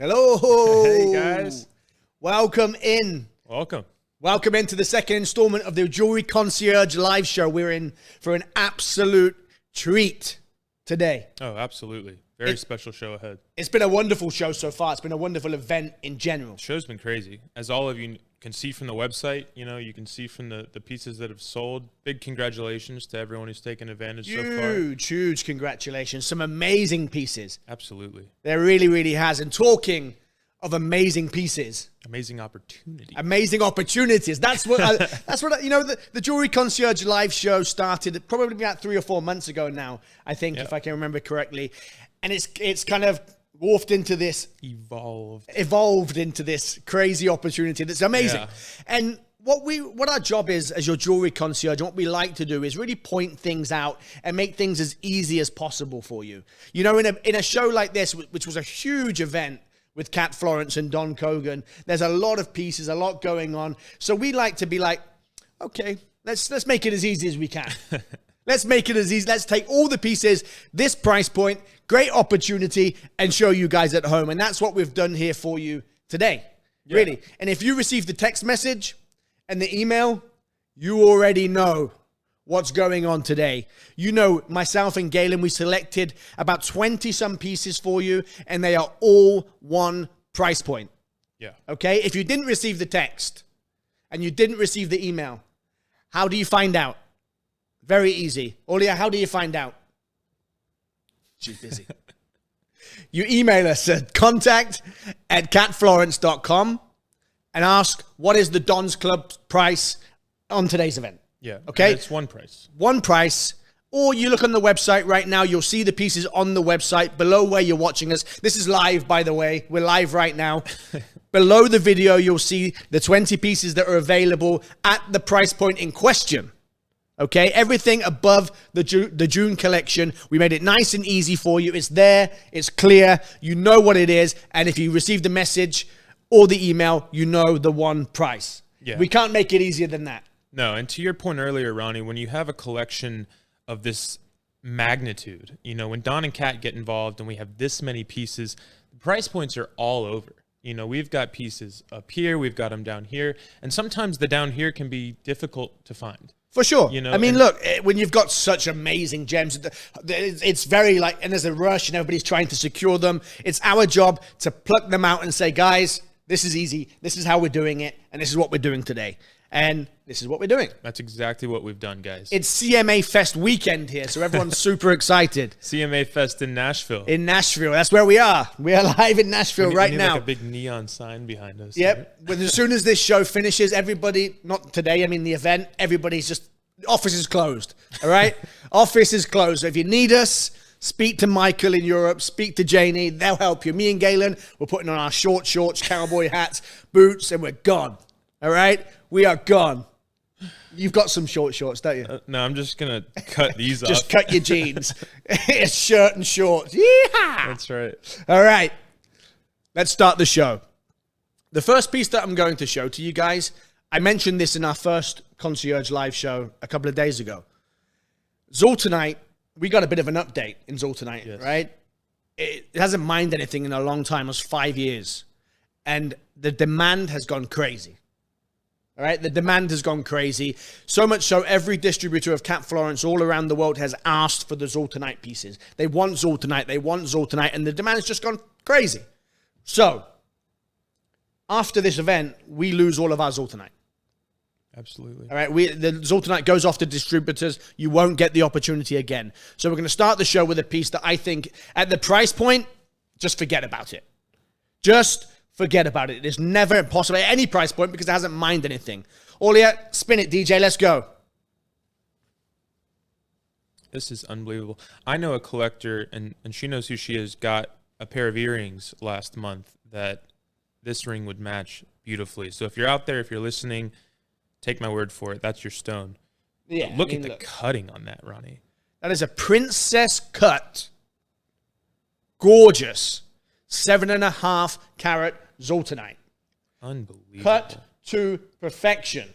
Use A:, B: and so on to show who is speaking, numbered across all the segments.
A: Hello.
B: Hey, guys.
A: Welcome in. Welcome into the second installment of the Jewelry Concierge live show. We're in for an absolute treat today.
B: Oh, absolutely. Very special show ahead.
A: It's been a wonderful show so far. It's been a wonderful event in general.
B: The show's been crazy. As all of you can see from the website, you can see from the pieces that have sold. Big congratulations to everyone who's taken advantage so far.
A: Huge congratulations. Some amazing pieces.
B: Absolutely.
A: There really has. And talking of amazing pieces.
B: Amazing opportunities.
A: Amazing opportunities. That's what, the Jewelry Concierge live show started probably about 3 or 4 months ago now, I think, if I can remember correctly. And it's kind of morphed into this... Evolved into this crazy opportunity that's amazing. Yeah. And what our job is as your jewelry concierge, and what we like to do is really point things out and make things as easy as possible for you. You know, in a show like this, which was a huge event with Kat Florence and Don Kogan, there's a lot of pieces, a lot going on. So we like to be like, okay, let's make it as easy as we can. Let's make it as easy. Let's take all the pieces, this price point, great opportunity, and show you guys at home. And that's what we've done here for you today, really. And if you receive the text message and the email, you already know what's going on today. You know, myself and Galen, we selected about 20-some pieces for you, and they are all one price point.
B: Yeah.
A: Okay? If you didn't receive the text and you didn't receive the email, how do you find out? Very easy. Olia, how do you find out? She's busy. You email us at contact@catflorence.com and ask, what is the Don's Club price on today's event?
B: Yeah.
A: Okay.
B: It's one price.
A: One price. Or you look on the website right now, you'll see the pieces on the website below where you're watching us. This is live, by the way. We're live right now. Below the video, you'll see the 20 pieces that are available at the price point in question. Okay, everything above the June collection. We made it nice and easy for you. It's there. It's clear. You know what it is. And if you receive the message or the email, you know the one price. Yeah. We can't make it easier than that.
B: No, and to your point earlier, Ronnie, when you have a collection of this magnitude, when Don and Kat get involved and we have this many pieces, the price points are all over. We've got pieces up here. We've got them down here. And sometimes the down here can be difficult to find.
A: For sure. I mean, look, when you've got such amazing gems, it's very and there's a rush and everybody's trying to secure them. It's our job to pluck them out and say, guys, this is easy. This is how we're doing it. And this is what we're doing today. And this is what we're doing.
B: That's exactly what we've done, guys.
A: It's CMA Fest weekend here, so everyone's super excited.
B: CMA Fest in Nashville.
A: In Nashville. That's where we are. We are live in Nashville right now.
B: Like a big neon sign behind us.
A: Yep. But as soon as this show finishes, everybody, not today, I mean the event, everybody's just, office is closed. All right? Office is closed. So if you need us, speak to Michael in Europe, speak to Janie. They'll help you. Me and Galen, we're putting on our short shorts, cowboy hats, boots, and we're gone. All right? We are gone. You've got some short shorts, don't you?
B: No, I'm just going to cut these off.
A: Just cut your jeans. It's shirt and shorts. Yeehaw!
B: That's right.
A: All right. Let's start the show. The first piece that I'm going to show to you guys, I mentioned this in our first Concierge live show a couple of days ago. Zoltanite, we got a bit of an update in Zoltanite, right? It hasn't mined anything in a long time. It was 5 years. And the demand has gone crazy. All right, the demand has gone crazy. So much so, every distributor of Kat Florence all around the world has asked for the Zoltanite pieces. They want Zoltanite, and the demand has just gone crazy. So, after this event, we lose all of our Zoltanite.
B: Absolutely.
A: All right, the Zoltanite goes off to distributors. You won't get the opportunity again. So we're going to start the show with a piece that I think, at the price point, just forget about it. Just forget about it. It is never possible at any price point because it hasn't mined anything. Olia, spin it, DJ. Let's go.
B: This is unbelievable. I know a collector, and she knows who she is, got a pair of earrings last month that this ring would match beautifully. So if you're out there, if you're listening, take my word for it. That's your stone. Yeah. Look at the cutting on that, Ronnie.
A: That is a princess cut. Gorgeous. 7.5 carat Zoltanite.
B: Unbelievable.
A: Cut to perfection.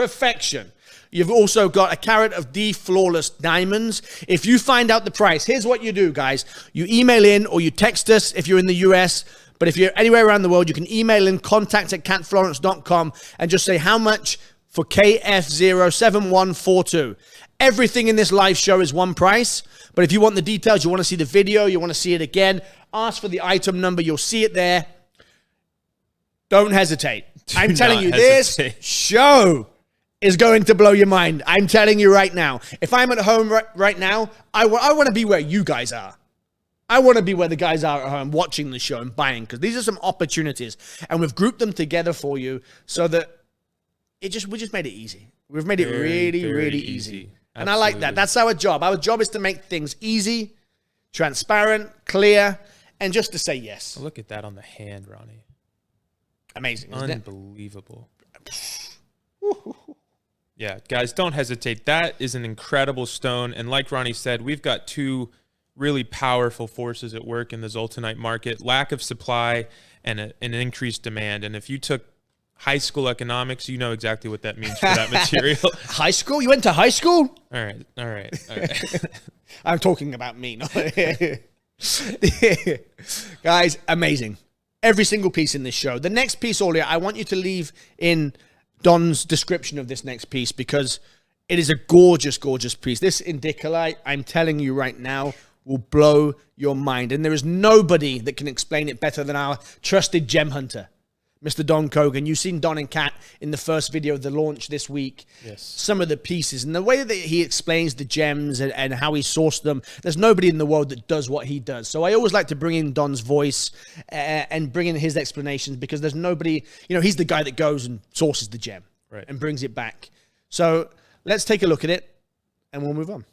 A: Perfection. You've also got a carat of D flawless diamonds. If you find out the price, here's what you do, guys. You email in or you text us if you're in the US. But if you're anywhere around the world, you can email in contact@catflorence.com and just say how much for KF07142. Everything in this live show is one price. But if you want the details, you want to see the video, you want to see it again, ask for the item number. You'll see it there. Don't hesitate. I'm telling you, this show is going to blow your mind. I'm telling you right now. If I'm at home right now, I want to be where you guys are. I want to be where the guys are at home watching the show and buying, because these are some opportunities. And we've grouped them together for you so that we just made it easy. We've made it really easy. And I like that. That's our job. Our job is to make things easy, transparent, clear, and just to say yes.
B: Look at that on the hand, Ronnie.
A: Amazing, isn't it?
B: Unbelievable. Yeah, guys, don't hesitate. That is an incredible stone. And like Ronnie said, we've got two really powerful forces at work in the Zoltanite market: lack of supply and an increased demand. And if you took high school economics, you know exactly what that means for that material.
A: High school? You went to high school?
B: All right.
A: I'm talking about me. Guys, amazing. Every single piece in this show. The next piece, Aulia, I want you to leave in Don's description of this next piece, because it is a gorgeous, gorgeous piece. This Indicolite, I'm telling you right now, will blow your mind. And there is nobody that can explain it better than our trusted gem hunter, Mr. Don Kogan. You've seen Don and Kat in the first video of the launch this week.
B: Yes.
A: Some of the pieces and the way that he explains the gems and how he sourced them. There's nobody in the world that does what he does. So I always like to bring in Don's voice and bring in his explanations, because there's nobody, he's the guy that goes and sources the gem and brings it back. So let's take a look at it and we'll move on.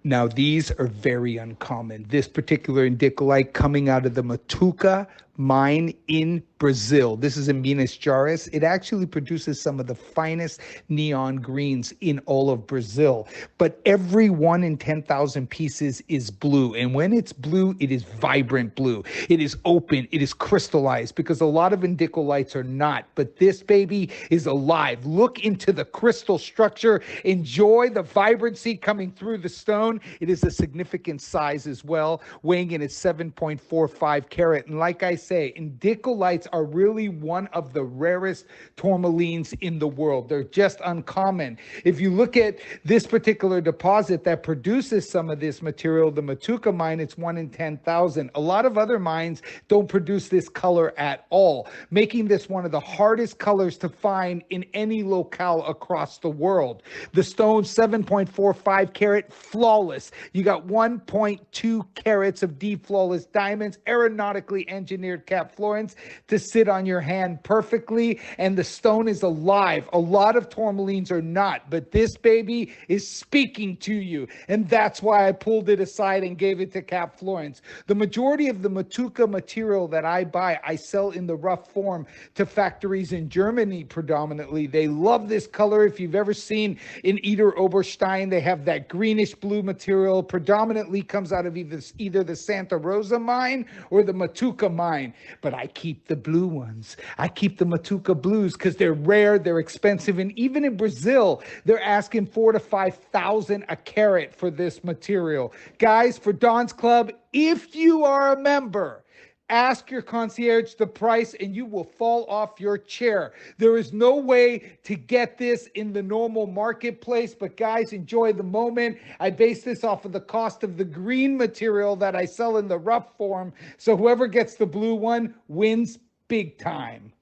C: Now, these are very uncommon. This particular Indicolite coming out of the Matuca mine in Brazil. This is in Minas Gerais. It actually produces some of the finest neon greens in all of Brazil. But every 1 in 10,000 pieces is blue. And when it's blue, it is vibrant blue. It is open. It is crystallized, because a lot of Indicolites are not. But this baby is alive. Look into the crystal structure. Enjoy the vibrancy coming through the stone. It is a significant size as well, weighing in at 7.45 carat. And like I say, Indicolites are really one of the rarest tourmalines in the world. They're just uncommon. If you look at this particular deposit that produces some of this material, the Matuca mine, it's 1 in 10,000. A lot of other mines don't produce this color at all, making this one of the hardest colors to find in any locale across the world. The stone, 7.45 carat, flawless. You got 1.2 carats of D flawless diamonds, aeronautically engineered Cap Florence to sit on your hand perfectly, and the stone is alive. A lot of tourmalines are not, but this baby is speaking to you, and that's why I pulled it aside and gave it to Cap Florence. The majority of the Matuca material that I buy, I sell in the rough form to factories in Germany predominantly. They love this color. If you've ever seen in Eder Oberstein, they have that greenish blue material, predominantly comes out of either the Santa Rosa mine or the Matuca mine. But I keep the blue ones. I keep the Matuca blues because they're rare, they're expensive, and even in Brazil, they're asking 4,000 to 5,000 a carat for this material. Guys, for Don's Club, if you are a member, ask your concierge the price and you will fall off your chair. There is no way to get this in the normal marketplace, but guys, enjoy the moment. I base this off of the cost of the green material that I sell in the rough form. So whoever gets the blue one wins big time.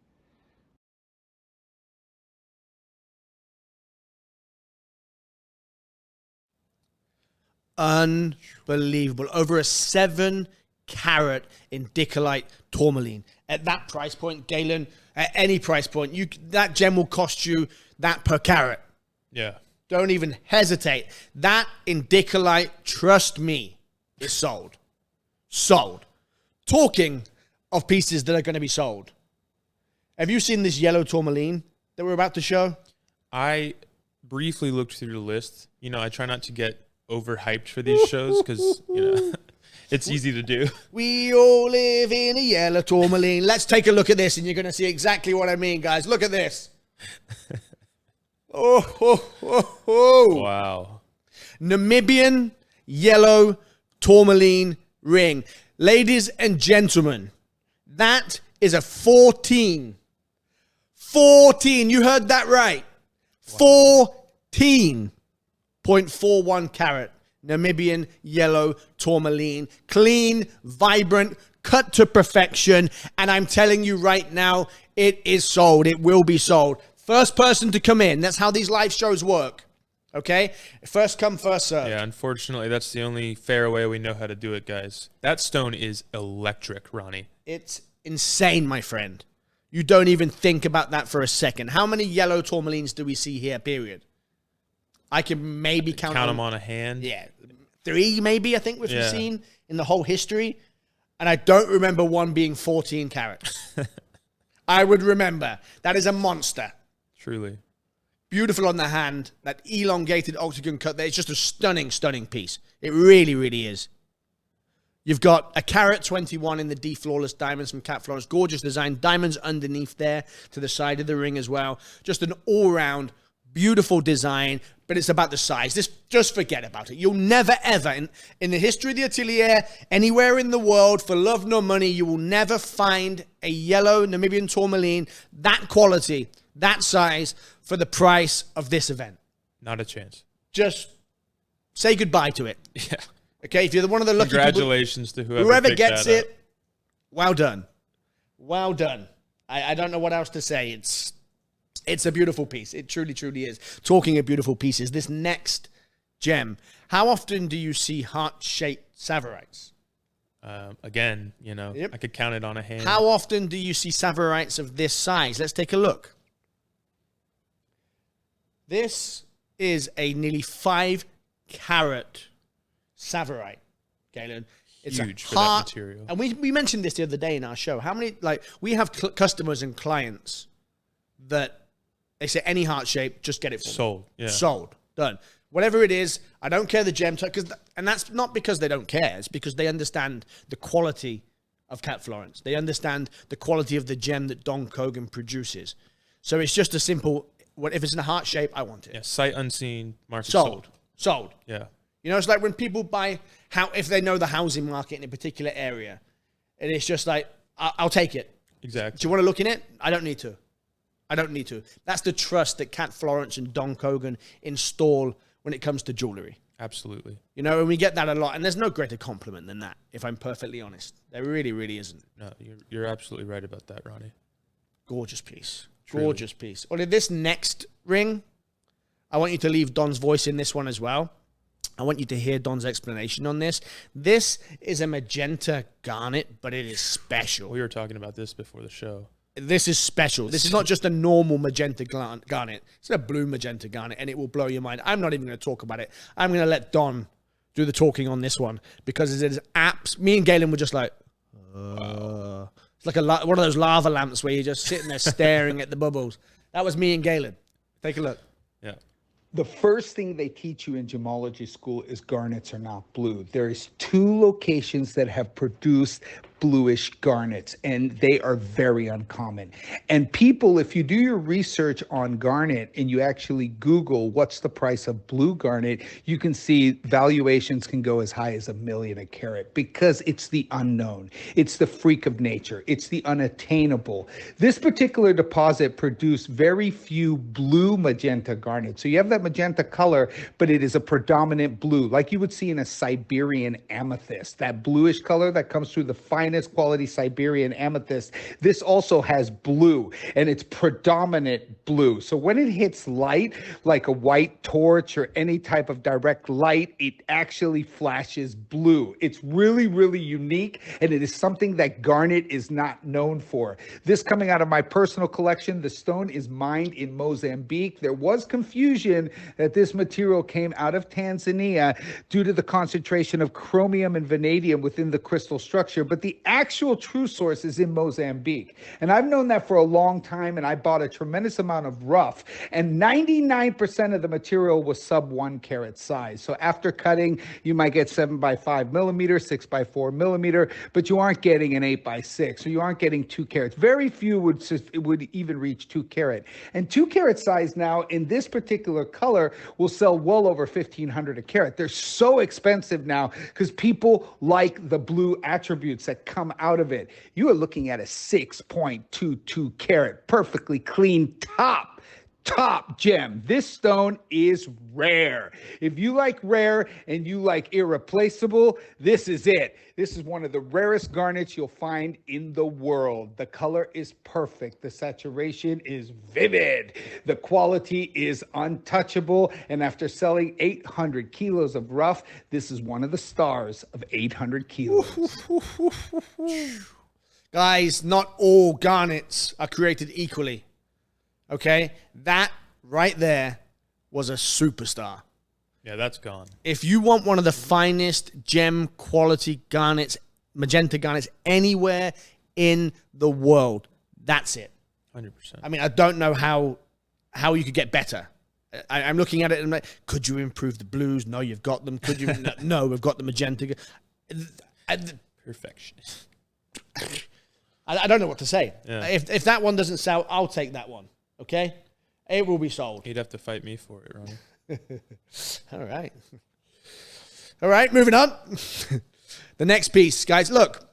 A: Unbelievable. Over a 7-carat Indicolite tourmaline. At that price point, Galen, at any price point, that gem will cost you that per carat.
B: Yeah.
A: Don't even hesitate. That Indicolite, trust me, is sold. Sold. Talking of pieces that are going to be sold. Have you seen this yellow tourmaline that we're about to show?
B: I briefly looked through the list. I try not to get overhyped for these shows because, it's easy to do.
A: We all live in a yellow tourmaline. Let's take a look at this and you're going to see exactly what I mean, guys. Look at this.
B: Wow.
A: Namibian yellow tourmaline ring. Ladies and gentlemen, that is a 14. 14. You heard that right. 14.41 carat Namibian yellow tourmaline. Clean, vibrant, cut to perfection. And I'm telling you right now, it is sold. It will be sold. First person to come in. That's how these live shows work. Okay? First come, first serve.
B: Yeah, unfortunately, that's the only fair way we know how to do it, guys. That stone is electric, Ronnie.
A: It's insane, my friend. You don't even think about that for a second. How many yellow tourmalines do we see here, period? I can maybe count
B: them on a hand.
A: Yeah. 3 maybe, I think, we've seen in the whole history. And I don't remember one being 14 carats. I would remember. That is a monster.
B: Truly.
A: Beautiful on the hand. That elongated octagon cut there. It's just a stunning, stunning piece. It really, really is. You've got a carat 21 in the D Flawless diamonds from Cat Florence. Gorgeous design. Diamonds underneath there to the side of the ring as well. Just an all-round beautiful design, but it's about the size. Just forget about it. You'll never, ever, in the history of the atelier, anywhere in the world, for love nor money, you will never find a yellow Namibian tourmaline, that quality, that size, for the price of this event.
B: Not a chance.
A: Just say goodbye to it.
B: Yeah.
A: Okay, if you're one of the lucky
B: Congratulations
A: people,
B: to
A: whoever gets
B: that
A: it, well done. Well done. I don't know what else to say. It's a beautiful piece. It truly, truly is. Talking of beautiful pieces, this next gem, how often do you see heart-shaped savorites?
B: Again, I could count it on a hand.
A: How often do you see savorites of this size? Let's take a look. This is a nearly 5-carat savorite, Galen. It's
B: huge
A: a
B: for that material.
A: And we mentioned this the other day in our show. How many, we have customers and clients that they say any heart shape, just get it for
B: sold.
A: me.
B: Yeah.
A: Sold. Done. Whatever it is, I don't care the gem type, and that's not because they don't care. It's because they understand the quality of Cat Florence. They understand the quality of the gem that Don Kogan produces. So it's just a simple, if it's in a heart shape, I want it.
B: Yeah, sight unseen, market
A: sold. Sold.
B: Yeah.
A: It's like when people buy, if they know the housing market in a particular area, and it's just like, I'll take it.
B: Exactly.
A: Do you want to look in it? I don't need to. That's the trust that Cat Florence and Don Kogan install when it comes to jewelry.
B: Absolutely.
A: And we get that a lot. And there's no greater compliment than that, if I'm perfectly honest. There really, really isn't.
B: No, you're absolutely right about that, Ronnie.
A: Gorgeous piece.
B: Truly.
A: Gorgeous piece. Well, in this next ring, I want you to leave Don's voice in this one as well. I want you to hear Don's explanation on this. This is a magenta garnet, but it is special.
B: We were talking about this before the show.
A: This is special. This is not just a normal magenta garnet. It's a blue magenta garnet, and it will blow your mind. I'm not even going to talk about it. I'm going to let Don do the talking on this one, because it is me and Galen were just like, it's like one of those lava lamps where you're just sitting there staring at the bubbles. That was me and Galen. Take a look.
B: Yeah.
C: The first thing they teach you in gemology school is garnets are not blue. There's 2 locations that have produced bluish garnets, and they are very uncommon. And people, if you do your research on garnet and you actually Google what's the price of blue garnet, you can see valuations can go as high as $1 million a carat, because it's the unknown. It's the freak of nature. It's the unattainable. This particular deposit produced very few blue magenta garnets. So you have that magenta color, but it is a predominant blue, like you would see in a Siberian amethyst, that bluish color that comes through the finest quality Siberian amethyst. This also has blue, and it's predominant blue. So when it hits light, like a white torch or any type of direct light, it actually flashes blue. It's really, really unique, and it is something that garnet is not known for. This coming out of my personal collection, the stone is mined in Mozambique. There was confusion that this material came out of Tanzania due to the concentration of chromium and vanadium within the crystal structure, but the the actual true source is in Mozambique. And I've known that for a long time, and I bought a tremendous amount of rough, and 99% of the material was sub 1 carat size. So after cutting, you might get 7x5 millimeter, 6x4 millimeter, but you aren't getting an 8x6, or you aren't getting 2 carats. Very few would even reach 2 carat. And 2 carat size now in this particular color will sell well over $1,500 a carat. They're so expensive now because people like the blue attributes that come out of it. You are looking at a 6.22 carat, perfectly clean top gem. This stone is rare. If you like rare and you like irreplaceable, this is it. This is one of the rarest garnets you'll find in the world. The color is perfect. The saturation is vivid. The quality is untouchable. And after selling 800 kilos of rough, this is one of the stars of 800 kilos.
A: Guys, not all garnets are created equally. Okay, that right there was a superstar.
B: Yeah, that's gone.
A: If you want one of the finest gem quality garnets, magenta garnets anywhere in the world, that's it.
B: 100%.
A: I mean, I don't know how you could get better. I'm looking at it and I'm like, could you improve the blues? No, you've got them. Could you? No, we've got the magenta.
B: Perfection.
A: I don't know what to say.
B: Yeah.
A: If that one doesn't sell, I'll take that one. Okay? It will be sold.
B: You'd have to fight me for it, Ronnie.
A: All right, moving on. The next piece, guys. Look.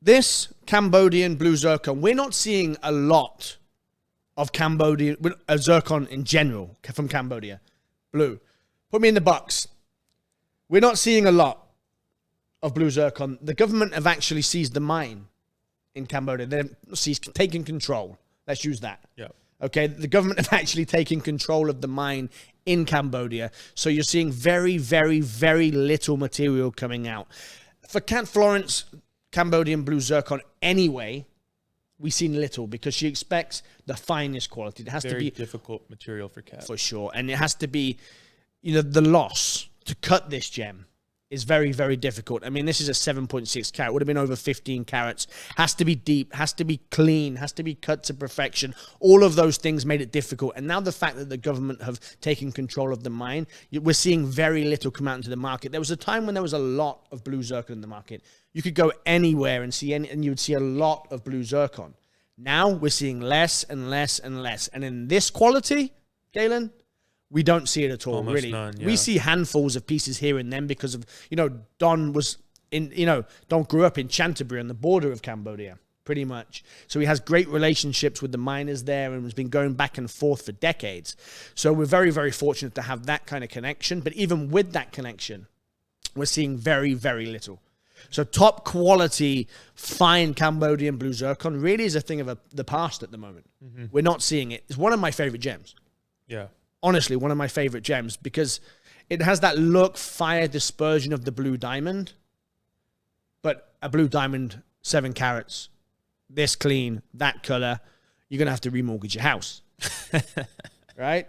A: This Cambodian blue zircon, we're not seeing a lot of Cambodian zircon in general from Cambodia. Blue. Put me in the box. We're not seeing a lot of blue zircon. The government have actually seized the mine in Cambodia. They've taken control. Let's use that.
B: Yeah. Okay.
A: The government have actually taken control of the mine in Cambodia. So you're seeing very, very, very little material coming out. For Florence, Cambodian blue zircon anyway, we've seen little because she expects the finest quality. It has to be
B: difficult material for Cat.
A: For sure. And it has to be, the loss to cut this gem is very, very difficult. I mean, this is a 7.6 carat. Would have been over 15 carats. Has to be deep, has to be clean, has to be cut to perfection. All of those things made it difficult. And now the fact that the government have taken control of the mine, we're seeing very little come out into the market. There was a time when there was a lot of blue zircon in the market. You could go anywhere and and you would see a lot of blue zircon. Now we're seeing less and less and less. And in this quality, Galen, we don't see it at all,
B: almost
A: really.
B: None, yeah.
A: We see handfuls of pieces here and then because of, Don grew up in Canterbury on the border of Cambodia, pretty much. So he has great relationships with the miners there and has been going back and forth for decades. So we're very, very fortunate to have that kind of connection. But even with that connection, we're seeing very, very little. So top quality, fine Cambodian blue zircon really is a thing of the past at the moment. Mm-hmm. We're not seeing it. It's one of my favorite gems.
B: Yeah.
A: Honestly, one of my favorite gems because it has that look, fire dispersion of the blue diamond, but a blue diamond, 7 carats, this clean, that color, you're going to have to remortgage your house, right?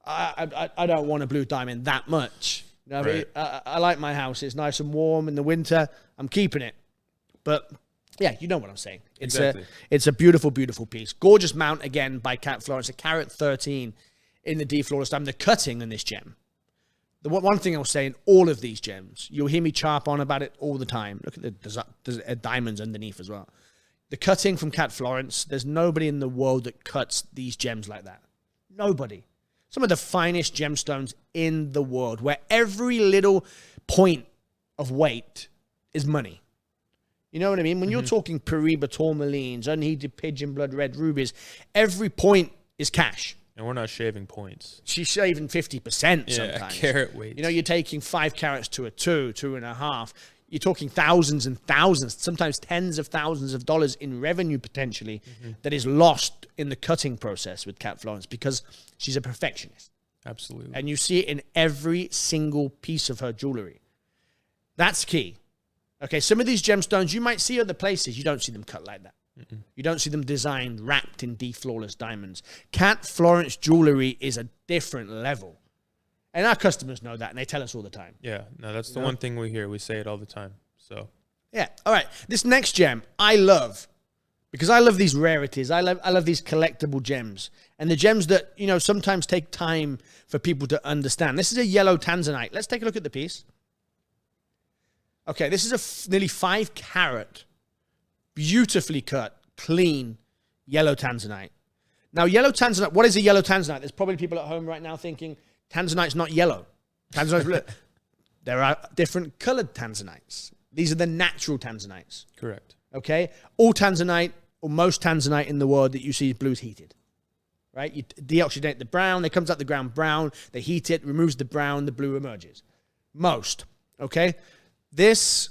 A: I don't want a blue diamond that much.
B: Right.
A: I like my house. It's nice and warm in the winter. I'm keeping it. But yeah, you know what I'm saying. It's a beautiful, beautiful piece. Gorgeous mount again by Cat Florence, a carat 13 in the D flawless diamond. The cutting in this gem. The one thing I'll say in all of these gems, you'll hear me charp on about it all the time. Look at the diamonds underneath as well. The cutting from Cat Florence, there's nobody in the world that cuts these gems like that. Nobody. Some of the finest gemstones in the world, where every little point of weight is money. You know what I mean? When you're talking pariba tourmalines, unheated pigeon blood red rubies, every point is cash.
B: And we're not shaving points.
A: She's shaving 50% sometimes.
B: Yeah, carat weight.
A: You're taking 5 carats to a 2, 2.5. You're talking thousands and thousands, sometimes tens of thousands of dollars in revenue potentially that is lost in the cutting process with Cat Florence because she's a perfectionist.
B: Absolutely.
A: And you see it in every single piece of her jewelry. That's key. Okay, some of these gemstones you might see other places. You don't see them cut like that. You don't see them designed, wrapped in D-flawless diamonds. Cat Florence jewelry is a different level. And our customers know that, and they tell us all the time.
B: Yeah, no, that's the one thing we hear. We say it all the time. So
A: yeah. All right. This next gem I love because I love these rarities. I love these collectible gems and the gems that, you know, sometimes take time for people to understand. This is a yellow Tanzanite. Let's take a look at the piece. Okay, this is a nearly 5 carat, beautifully cut, clean yellow Tanzanite. Now, yellow Tanzanite, what is a yellow Tanzanite? There's probably people at home right now thinking, Tanzanite's not yellow. Tanzanite's blue. There are different colored Tanzanites. These are the natural Tanzanites.
B: correct.
A: Okay? All Tanzanite, or most Tanzanite in the world that you see is blue is heated. Right? You deoxygenate the brown, it comes out the ground brown, they heat it, removes the brown, the blue emerges. Most. Okay? This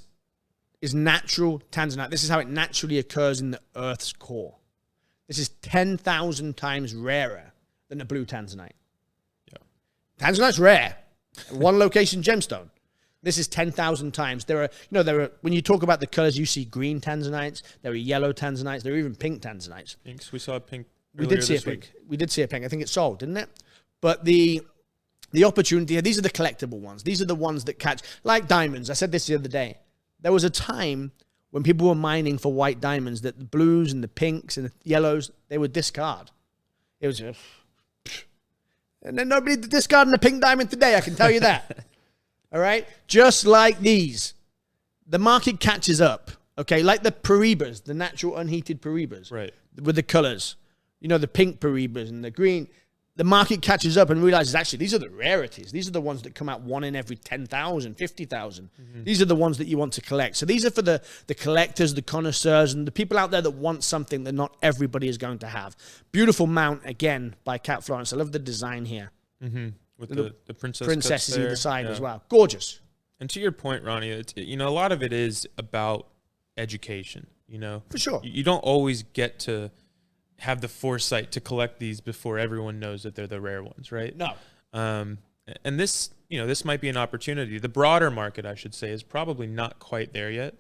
A: is natural Tanzanite. This is how it naturally occurs in the Earth's core. This is 10,000 times rarer than a blue Tanzanite.
B: Yeah.
A: Tanzanite's rare. One location gemstone. This is 10,000 times. There are, when you talk about the colors, you see green Tanzanites, there are yellow Tanzanites, there are even pink Tanzanites.
B: Pinks. We saw a pink.
A: We did see a pink. We did see a pink. I think it sold, didn't it? But the opportunity, these are the collectible ones. These are the ones that catch, like diamonds. I said this the other day. There was a time when people were mining for white diamonds that the blues and the pinks and the yellows, they would discard. It was and then nobody discarding a pink diamond today, I can tell you that. All right? Just like these. The market catches up, okay? Like the paribas, the natural unheated paribas.
B: Right.
A: With the colors. You know, the pink paribas and the green. The market catches up and realizes, actually, these are the rarities. These are the ones that come out 1 in every 10,000, 50,000. Mm-hmm. These are the ones that you want to collect. So these are for the collectors, the connoisseurs, and the people out there that want something that not everybody is going to have. Beautiful mount, again, by Cat Florence. I love the design here.
B: Mm-hmm. With the
A: princesses
B: there.
A: either side as well. Gorgeous.
B: And to your point, Ronnie, it's, you know, a lot of it is about education, you know.
A: For sure.
B: You don't always get to have the foresight to collect these before everyone knows that they're the rare ones, right?
A: No.
B: And this, you know, this might be an opportunity. The broader market, I should say, is probably not quite there yet.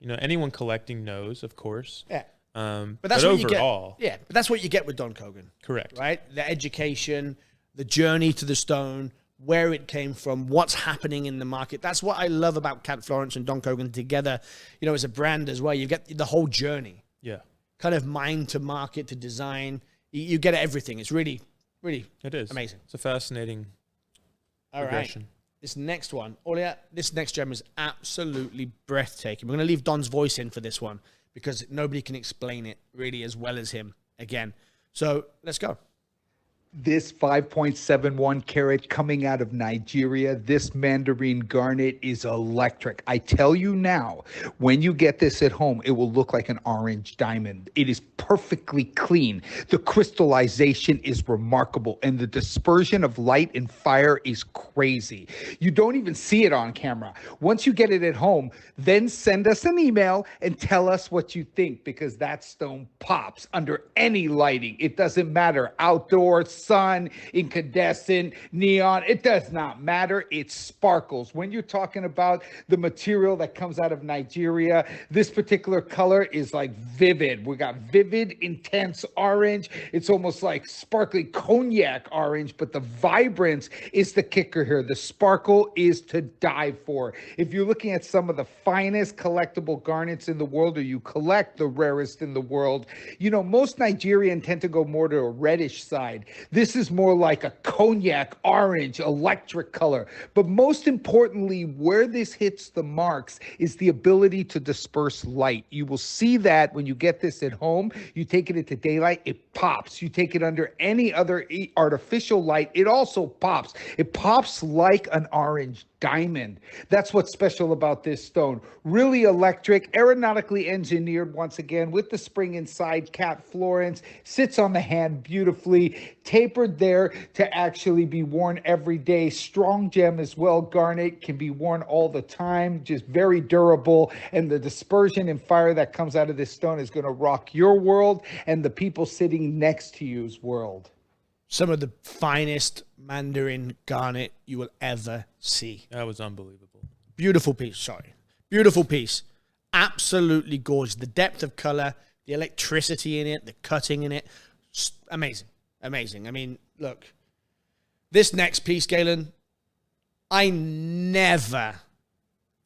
B: You know, anyone collecting knows, of course.
A: Yeah.
B: But
A: that's
B: but
A: what
B: overall,
A: you get. Yeah, but that's what you get with Don Kogan.
B: Correct.
A: Right? The education, the journey to the stone, where it came from, what's happening in the market. That's what I love about Cat Florence and Don Kogan together, you know, as a brand as well. You get the whole journey.
B: Yeah.
A: Kind of mind to market to design. You get everything. It's really, really amazing.
B: It's a fascinating progression.
A: All right. This next one, this next gem is absolutely breathtaking. We're going to leave Don's voice in for this one because nobody can explain it really as well as him again. So let's go.
C: This 5.71 carat coming out of Nigeria, this Mandarin garnet is electric. I tell you now, when you get this at home, it will look like an orange diamond. It is perfectly clean. The crystallization is remarkable, and the dispersion of light and fire is crazy. You don't even see it on camera. Once you get it at home, then send us an email and tell us what you think, because that stone pops under any lighting. It doesn't matter, outdoors, sun, incandescent, neon, it does not matter. It sparkles. When you're talking about the material that comes out of Nigeria, this particular color is like vivid. We got vivid, intense orange. It's almost like sparkly cognac orange, but the vibrance is the kicker here. The sparkle is to die for. If you're looking at some of the finest collectible garnets in the world, or you collect the rarest in the world, you know, most Nigerian tend to go more to a reddish side. This is more like a cognac orange electric color. But most importantly, where this hits the marks is the ability to disperse light. You will see that when you get this at home. You take it into daylight, it pops. You take it under any other artificial light, it also pops. It pops like an orange diamond. That's what's special about this stone. Really electric, aeronautically engineered once again with the spring inside. Cat Florence sits on the hand beautifully, tapered there to actually be worn every day. Strong gem as well. Garnet can be worn all the time, just very durable. And the dispersion and fire that comes out of this stone is going to rock your world and the people sitting next to you's world.
A: Some of the finest Mandarin garnet you will ever see.
B: That was unbelievable.
A: Beautiful piece, sorry. Beautiful piece. Absolutely gorgeous. The depth of color, the electricity in it, the cutting in it. Amazing. Amazing. I mean, look. This next piece, Galen, I never,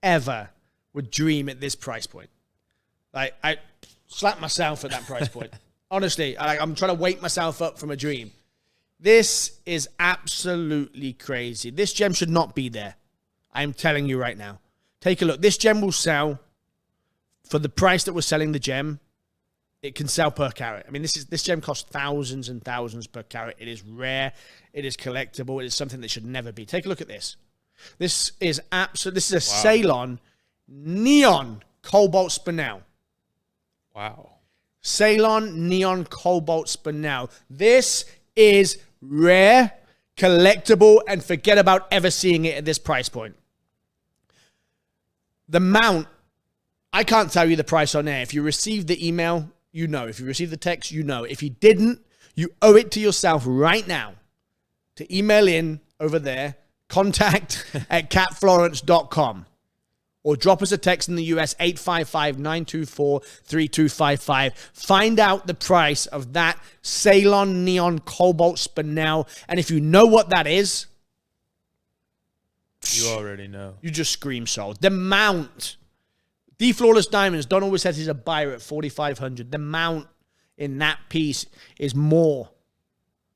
A: ever would dream at this price point. Like, I slap myself at that price point. Honestly, I'm trying to wake myself up from a dream. This is absolutely crazy. This gem should not be there. I'm telling you right now. Take a look. This gem will sell for the price that we're selling the gem. It can sell per carat. I mean, this gem costs thousands and thousands per carat. It is rare. It is collectible. It is something that should never be. Take a look at this. This is a Ceylon neon cobalt spinel.
B: Wow.
A: Ceylon neon cobalt spinel. This is rare, collectible, and forget about ever seeing it at this price point. The mount, I can't tell you the price on air. If you received the email, you know. If you received the text, you know. If you didn't, you owe it to yourself right now to email in over there, contact@catflorence.com, or drop us a text in the US, 855-924-3255. Find out the price of that Ceylon neon cobalt spinel. And if you know what that is,
B: you already know.
A: You just scream sold. The mount. The Flawless Diamonds, Don always says he's a buyer at 4,500. The mount in that piece is more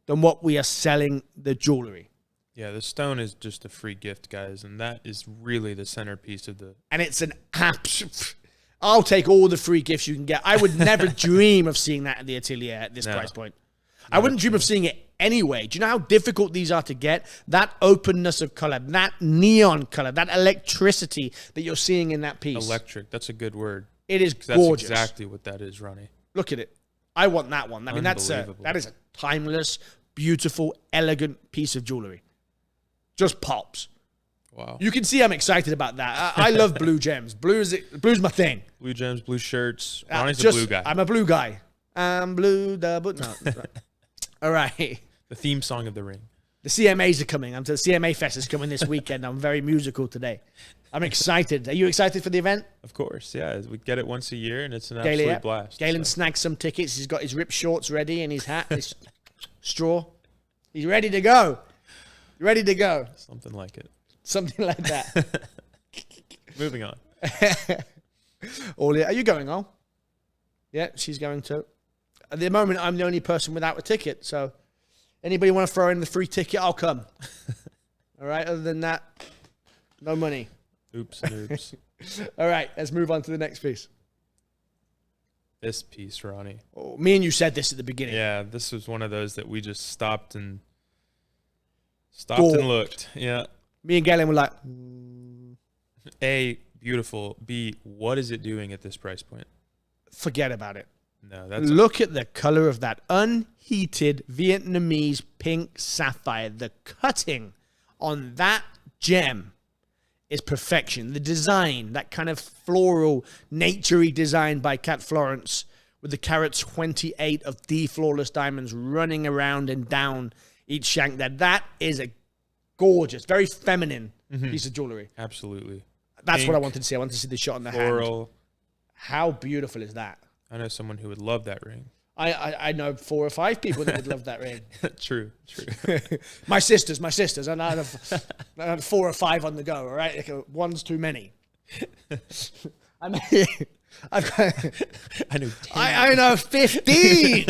A: than what we are selling the jewelry.
B: Yeah, the stone is just a free gift, guys, and that is really the centerpiece of the...
A: And it's an absolute... I'll take all the free gifts you can get. I would never dream of seeing that at the Atelier at this price point. I wouldn't dream of seeing it anyway. Do you know how difficult these are to get? That openness of color, that neon color, that electricity that you're seeing in that piece.
B: Electric, that's a good word.
A: It is gorgeous.
B: That's exactly what that is, Ronnie.
A: Look at it. I want that one. I mean, that is a timeless, beautiful, elegant piece of jewelry. Just pops.
B: Wow.
A: You can see I'm excited about that. I love blue gems. Blue's my thing.
B: Blue gems, blue shirts. Ronnie's a blue guy.
A: I'm a blue guy. I'm blue, double. No. All right.
B: The theme song of the ring.
A: The CMAs are coming. The CMA Fest is coming this weekend. I'm very musical today. I'm excited. Are you excited for the event?
B: Of course, yeah. We get it once a year, and it's an absolute blast.
A: Galen snagged some tickets. He's got his ripped shorts ready and his hat, his straw. He's ready to go. Ready to go.
B: Something like it.
A: Something like that.
B: Moving on.
A: Are you going on? Yeah, she's going to. At the moment, I'm the only person without a ticket. So anybody want to throw in the free ticket, I'll come. All right. Other than that, no money.
B: Oops and oops.
A: All right. Let's move on to the next piece.
B: This piece, Ronnie.
A: Oh, me and you said this at the beginning.
B: Yeah, this was one of those that we just stopped and looked. Yeah.
A: Me and Galen were like,
B: A, beautiful. B, what is it doing at this price point?
A: Forget about it.
B: No, that's
A: look at the color of that unheated Vietnamese pink sapphire. The cutting on that gem is perfection. The design, that kind of floral, naturey design by Cat Florence with the carat 28 of the flawless diamonds running around and down each shank there. That is a gorgeous, very feminine piece of jewelry.
B: Absolutely.
A: That's
B: pink,
A: what I wanted to see. I wanted to see the shot on the
B: floral.
A: hand. How beautiful is that?
B: I know someone who would love that ring.
A: I know 4 or 5 people that would love that ring.
B: True.
A: My sisters. And I have 4 or 5 on the go, all right? One's too many. I know
B: 10.
A: I know 15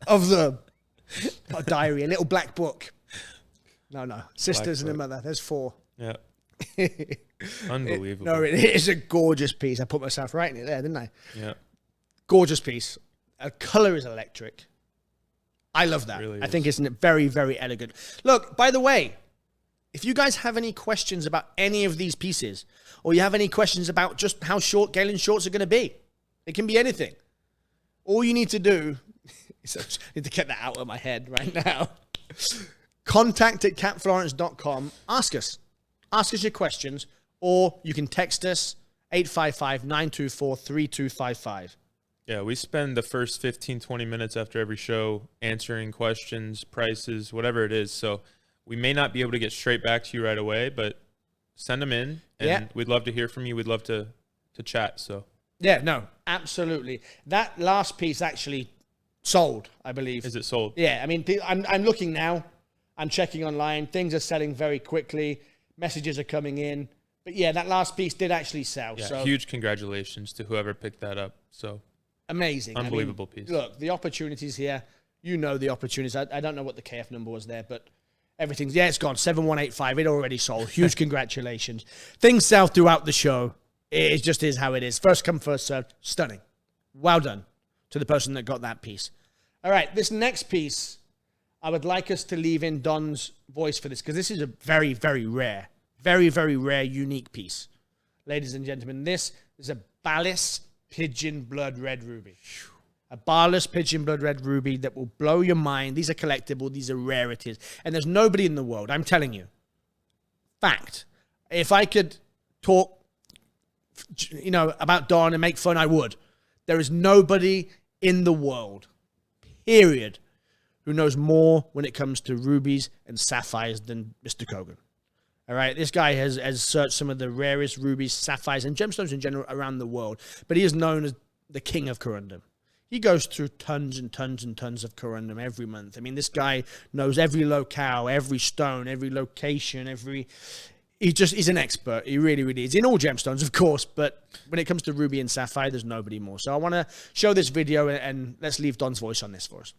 A: of them. Got a diary, a little black book. No. Sisters and a mother. There's 4.
B: Yeah. Unbelievable.
A: No, it is a gorgeous piece. I put myself right in it there, didn't I?
B: Yeah.
A: Gorgeous piece. The color is electric. I love that.
B: Really
A: I think it's very, very elegant. Look, by the way, if you guys have any questions about any of these pieces, or you have any questions about just how short Galen's shorts are going to be, it can be anything. All you need to do is, I need to get that out of my head right now. Contact@catflorence.com. Ask us your questions, or you can text us 855-924-3255.
B: Yeah, we spend the first 15, 20 minutes after every show answering questions, prices, whatever it is. So we may not be able to get straight back to you right away, but send them in, and we'd love to hear from you. We'd love to chat. So
A: yeah, no, absolutely. That last piece actually sold, I believe.
B: Is it sold?
A: Yeah, I mean, I'm looking now. I'm checking online. Things are selling very quickly. Messages are coming in. But yeah, that last piece did actually sell.
B: Yeah,
A: so
B: huge congratulations to whoever picked that up. So
A: amazing.
B: Unbelievable piece.
A: Look, the opportunities here, you know the opportunities. I don't know what the KF number was there, but everything's, it's gone. 7185. It already sold. Huge congratulations. Things sell throughout the show. It just is how it is. First come, first served. Stunning. Well done to the person that got that piece. All right, this next piece, I would like us to leave in Don's voice for this, because this is a very, very rare, unique piece. Ladies and gentlemen, this is a Balas pigeon blood red ruby. A Balas pigeon blood red ruby that will blow your mind. These are collectible. These are rarities. And there's nobody in the world, I'm telling you. Fact. If I could talk, about Don and make fun, I would. There is nobody in the world, period, who knows more when it comes to rubies and sapphires than Mr. Kogan. All right, this guy has searched some of the rarest rubies, sapphires, and gemstones in general around the world, but he is known as the king of Corundum. He goes through tons and tons and tons of Corundum every month. I mean, this guy knows every locale, every stone, every location, he's an expert. He really, really is. In all gemstones, of course, but when it comes to ruby and sapphire, there's nobody more. So I want to show this video, and let's leave Don's voice on this for us.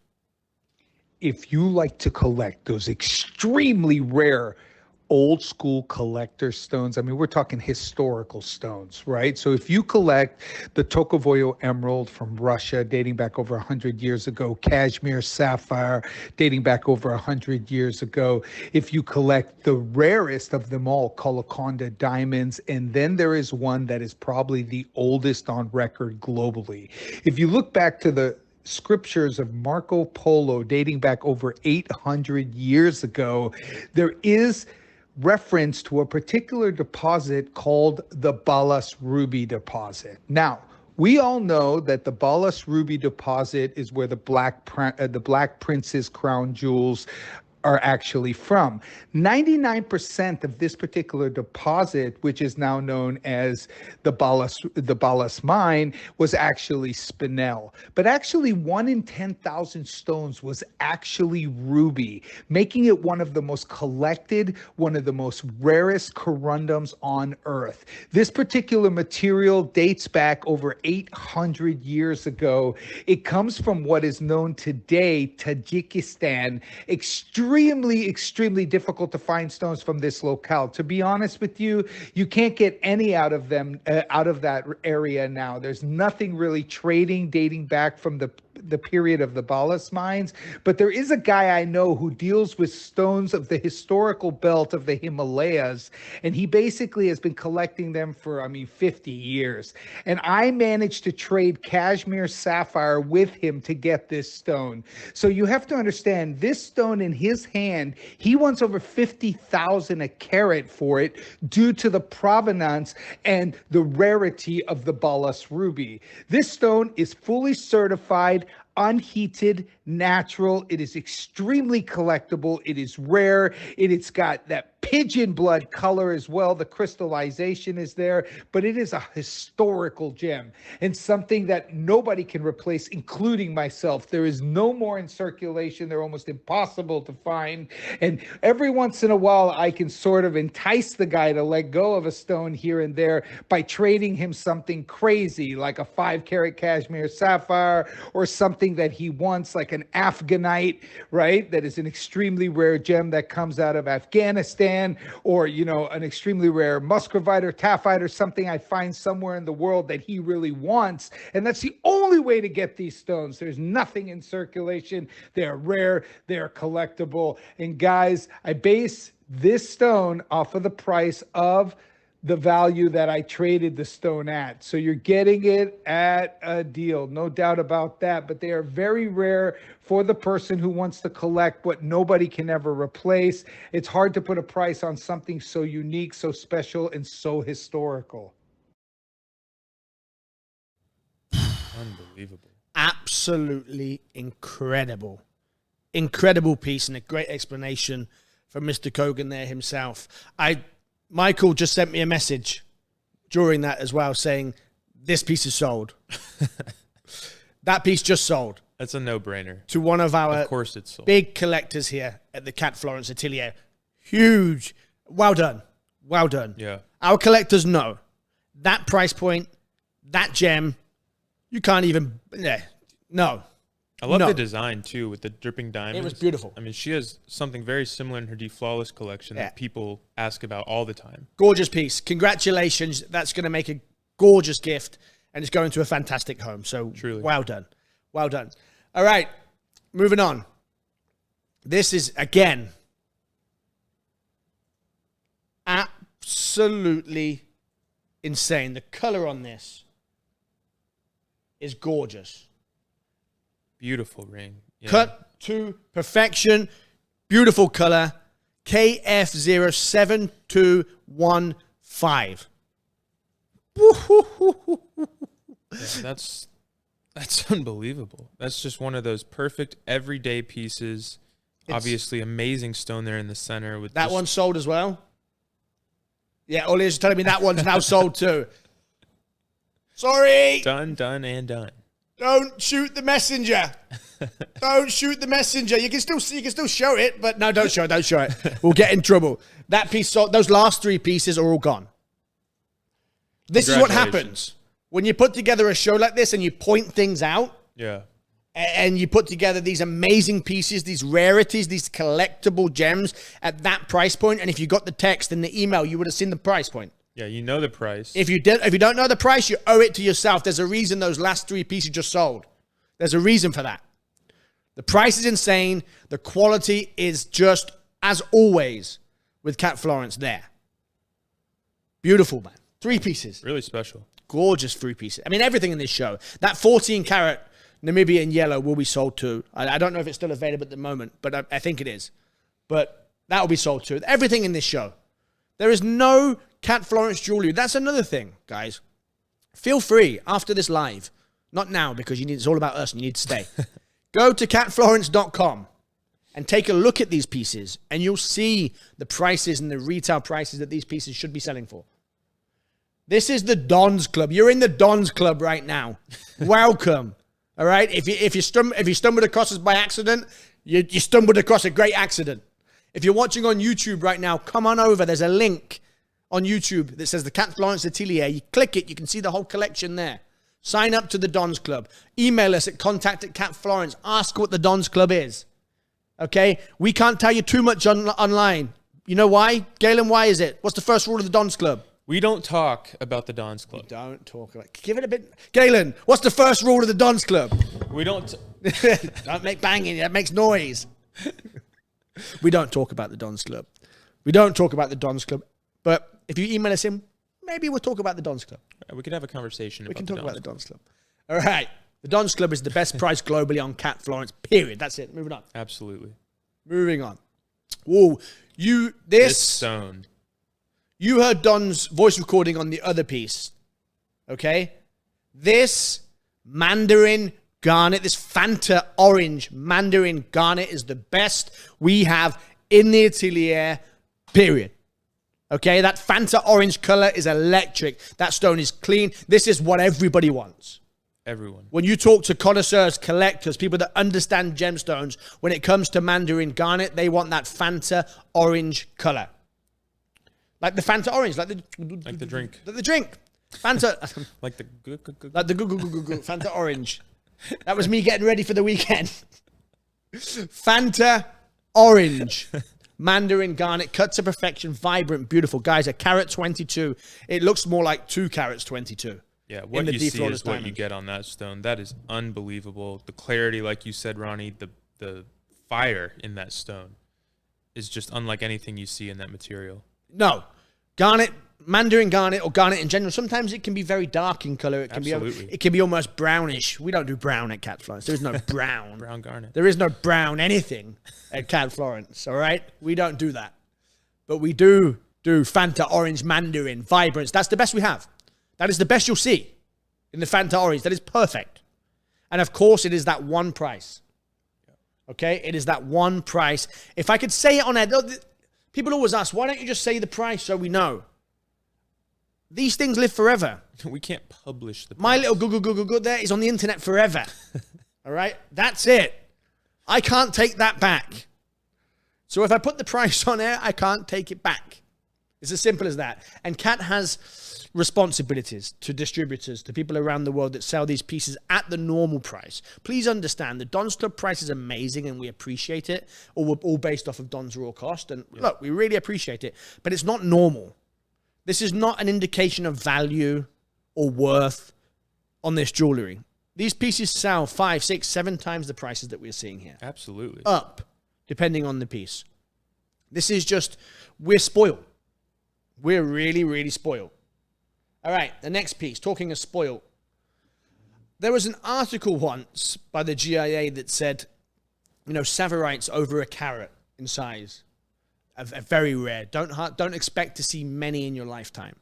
C: If you like to collect those extremely rare old school collector stones, I mean, we're talking historical stones, right? So if you collect the Tokovoyo emerald from Russia dating back over 100 years ago, Kashmir sapphire dating back over 100 years ago, if you collect the rarest of them all, Kalakonda diamonds, and then there is one that is probably the oldest on record globally. If you look back to the scriptures of Marco Polo dating back over 800 years ago, there is reference to a particular deposit called the Balas ruby deposit. Now, we all know that the Balas ruby deposit is where the Black Prince's crown jewels are actually from. 99% of this particular deposit, which is now known as the Balas mine, was actually spinel. But actually 1 in 10,000 stones was actually ruby, making it one of the most collected, one of the most rarest corundums on earth. This particular material dates back over 800 years ago. It comes from what is known today, Tajikistan. Extremely difficult to find stones from this locale. To be honest with you, you can't get any out of them, out of that area now. There's nothing really trading dating back from the period of the Balas mines, but there is a guy I know who deals with stones of the historical belt of the Himalayas, and he basically has been collecting them for 50 years. And I managed to trade Kashmir sapphire with him to get this stone. So you have to understand, this stone in his hand, he wants over 50,000 a carat for it due to the provenance and the rarity of the Balas ruby. This stone is fully certified, unheated, natural. It is extremely collectible. It is rare. It's got that pigeon blood color as well. The crystallization is there, but it is a historical gem and something that nobody can replace, including myself. There is no more in circulation. They're almost impossible to find. And every once in a while, I can sort of entice the guy to let go of a stone here and there by trading him something crazy, like a 5-carat Kashmir sapphire, or something that he wants, like an Afghanite, right? That is an extremely rare gem that comes out of Afghanistan, or, an extremely rare muscovite or taphite or something I find somewhere in the world that he really wants. And that's the only way to get these stones. There's nothing in circulation. They are rare. They are collectible. And guys, I base this stone off of the price of the value that I traded the stone at. So you're getting it at a deal, no doubt about that. But they are very rare for the person who wants to collect what nobody can ever replace. It's hard to put a price on something so unique, so special, and so historical.
B: Unbelievable.
A: Absolutely incredible. Incredible piece, and a great explanation from Mr. Kogan there himself. Michael just sent me a message during that as well saying, this piece is sold. That piece just sold.
B: That's a no-brainer.
A: To one of our
B: course it's sold.
A: Big collectors here at the Cat Florence Atelier. Huge. Well done. Well done.
B: Yeah.
A: Our collectors know that price point, that gem, you can't even, no.
B: I love the design too with the dripping diamonds.
A: It was beautiful.
B: I mean, she has something very similar in her D-Flawless collection that people ask about all the time.
A: Gorgeous piece. Congratulations. That's going to make a gorgeous gift, and it's going to a fantastic home. So truly, well done. Well done. All right, moving on. This is, again, absolutely insane. The color on this is gorgeous.
B: Beautiful ring. Yeah.
A: Cut to perfection. Beautiful color. KF07215.
B: That's unbelievable. That's just one of those perfect everyday pieces. Obviously, amazing stone there in the center. With
A: that one sold as well. Yeah, Oli's telling me that one's now sold too. Sorry.
B: Done, and done.
A: Don't shoot the messenger. Don't shoot the messenger. You can still show it, but no, don't show it. Don't show it. We'll get in trouble. That piece sold. Those last 3 pieces are all gone. This is what happens when you put together a show like this and you point things out.
B: Yeah.
A: And you put together these amazing pieces, these rarities, these collectible gems at that price point. And if you got the text in the email, you would have seen the price point.
B: Yeah, you know the price.
A: If you don't know the price, you owe it to yourself. There's a reason those last 3 pieces just sold. There's a reason for that. The price is insane. The quality is just, as always, with Cat Florence there. Beautiful, man. 3 pieces.
B: Really special.
A: Gorgeous 3 pieces. I mean, everything in this show. That 14-carat Namibian yellow will be sold too. I don't know if it's still available at the moment, but I think it is. But that will be sold too. Everything in this show. There is no Cat Florence jewelry. That's another thing, guys. Feel free after this live. Not now, because it's all about us and you need to stay. Go to catflorence.com and take a look at these pieces, and you'll see the prices and the retail prices that these pieces should be selling for. This is the Don's Club. You're in the Don's Club right now. Welcome. All right? If you stumbled across us by accident, you stumbled across a great accident. If you're watching on YouTube right now, come on over. There's a link on YouTube that says the Cat Florence Atelier. You click it, you can see the whole collection there. Sign up to the Don's Club. Email us at contact@catflorence. Ask what the Don's Club is. Okay? We can't tell you too much online. You know why? Galen, why is it? What's the first rule of the Don's Club?
B: We don't talk about the Don's Club.
A: We don't talk about it. Give it a bit. Galen, what's the first rule of the Don's Club?
B: We don't.
A: Don't make banging. That makes noise. We don't talk about the Don's Club. We don't talk about the Don's Club. But if you email us in, maybe we'll talk about the Don's Club.
B: We could have a conversation about
A: the Don's Club. We can talk about the Don's Club. All right. The Don's Club is the best price globally on Cat Florence, period. That's it. Moving on.
B: Absolutely.
A: Moving on. Whoa. This
B: stone.
A: You heard Don's voice recording on the other piece. Okay? This Mandarin garnet, this Fanta orange Mandarin garnet is the best we have in the atelier, period. Okay? That Fanta orange color is electric. That stone is clean. This is what everybody wants.
B: Everyone.
A: When you talk to connoisseurs, collectors, people that understand gemstones, when it comes to Mandarin garnet, they want that Fanta orange color. Like the Fanta orange, like the
B: drink.
A: Like the drink. Fanta.
B: Like the
A: Fanta orange. That was me getting ready for the weekend. Fanta orange. Mandarin garnet, cut to perfection, vibrant, beautiful. Guys, a carat 22. It looks more like 2 carats 22.
B: Yeah, what you see is what you get on that stone. That is unbelievable. The clarity, like you said, Ronnie, the fire in that stone is just unlike anything you see in that material.
A: No. Garnet, Mandarin garnet, or garnet in general, sometimes it can be very dark in color. It can be almost brownish. We don't do brown at Cat Florence. There is no brown.
B: Brown garnet.
A: There is no brown anything at Cat Florence, all right? We don't do that. But we do Fanta orange Mandarin, vibrance. That's the best we have. That is the best you'll see in the Fanta orange. That is perfect. And of course, it is that one price. Okay? It is that one price. If I could say it on air, people always ask, why don't you just say the price so we know? These things live forever.
B: We can't publish the price.
A: My little Google there is on the internet forever. All right? That's it. I can't take that back. So if I put the price on air, I can't take it back. It's as simple as that. And Cat has responsibilities to distributors, to people around the world that sell these pieces at the normal price. Please understand the Don's Club price is amazing and we appreciate it, all based off of Don's raw cost. And look, we really appreciate it, but it's not normal. This is not an indication of value or worth on this jewelry. These pieces sell 5, 6, 7 times the prices that we're seeing here.
B: Absolutely.
A: Up, depending on the piece. This is just, we're spoiled. We're really, really spoiled. All right, the next piece, talking of spoiled. There was an article once by the GIA that said, savorite's over a carat in size. A very rare. Don't expect to see many in your lifetime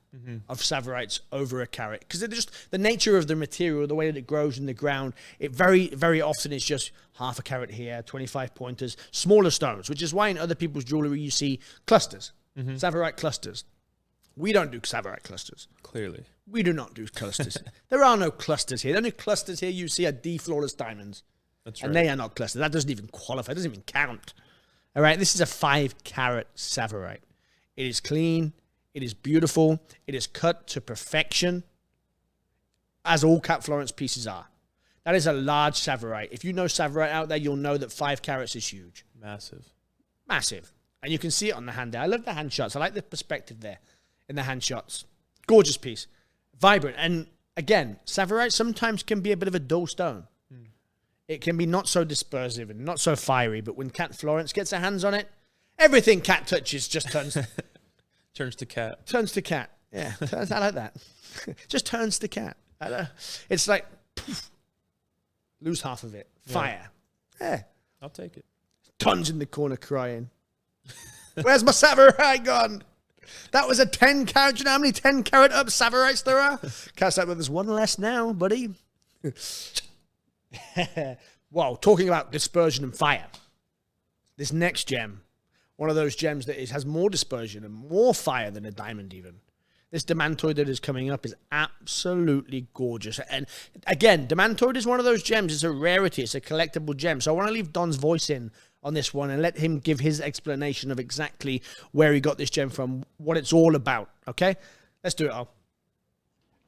A: of savorites over a carat, because it's just the nature of the material, the way that it grows in the ground. It very, very often is just half a carat here, 25 pointers, smaller stones, which is why in other people's jewelry you see clusters, savorite clusters. We don't do savorite clusters.
B: Clearly.
A: We do not do clusters. There are no clusters here. The only clusters here you see are D-flawless diamonds.
B: That's right.
A: And they are not clusters. That doesn't even qualify. It doesn't even count. All right, this is a 5-carat savorite. It is clean. It is beautiful. It is cut to perfection, as all Cat Florence pieces are. That is a large savorite. If you know savorite out there, you'll know that 5 carats is huge.
B: Massive.
A: Massive. And you can see it on the hand there. I love the hand shots. I like the perspective there in the hand shots. Gorgeous piece. Vibrant. And again, savorite sometimes can be a bit of a dull stone. It can be not so dispersive and not so fiery, but when Cat Florence gets her hands on it, everything Cat touches just turns
B: Turns to cat.
A: turns to Cat. Yeah, I like that. Just turns to Cat. It's like poof, lose half of it. Fire. Yeah.
B: I'll take it.
A: Tons in the corner crying. Where's my savorite gone? That was a 10 carat. Do you know how many 10 carat up savorites there are? Cat's like, well, there's one less now, buddy. Well, talking about dispersion and fire, this next gem, one of those gems that has more dispersion and more fire than a diamond even. This Demantoid that is coming up is absolutely gorgeous. And again, Demantoid is one of those gems. It's a rarity. It's a collectible gem. So I want to leave Don's voice in on this one and let him give his explanation of exactly where he got this gem from, what it's all about. Okay? Let's do it, Al.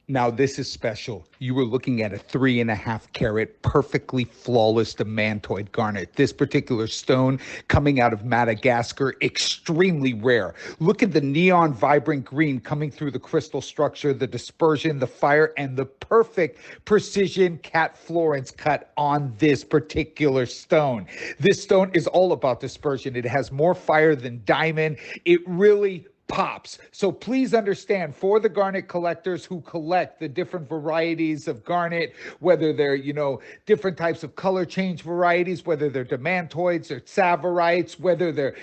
C: Now, this is special. You were looking at a 3.5 carat, perfectly flawless Demantoid garnet. This particular stone coming out of Madagascar, extremely rare. Look at the neon vibrant green coming through the crystal structure, the dispersion, the fire, and the perfect precision Cat Florence cut on this particular stone. This stone is all about dispersion. It has more fire than diamond. It really pops. So please understand, for the garnet collectors who collect the different varieties of garnet, whether they're, different types of color change varieties, whether they're Demantoids or savorites, whether they're,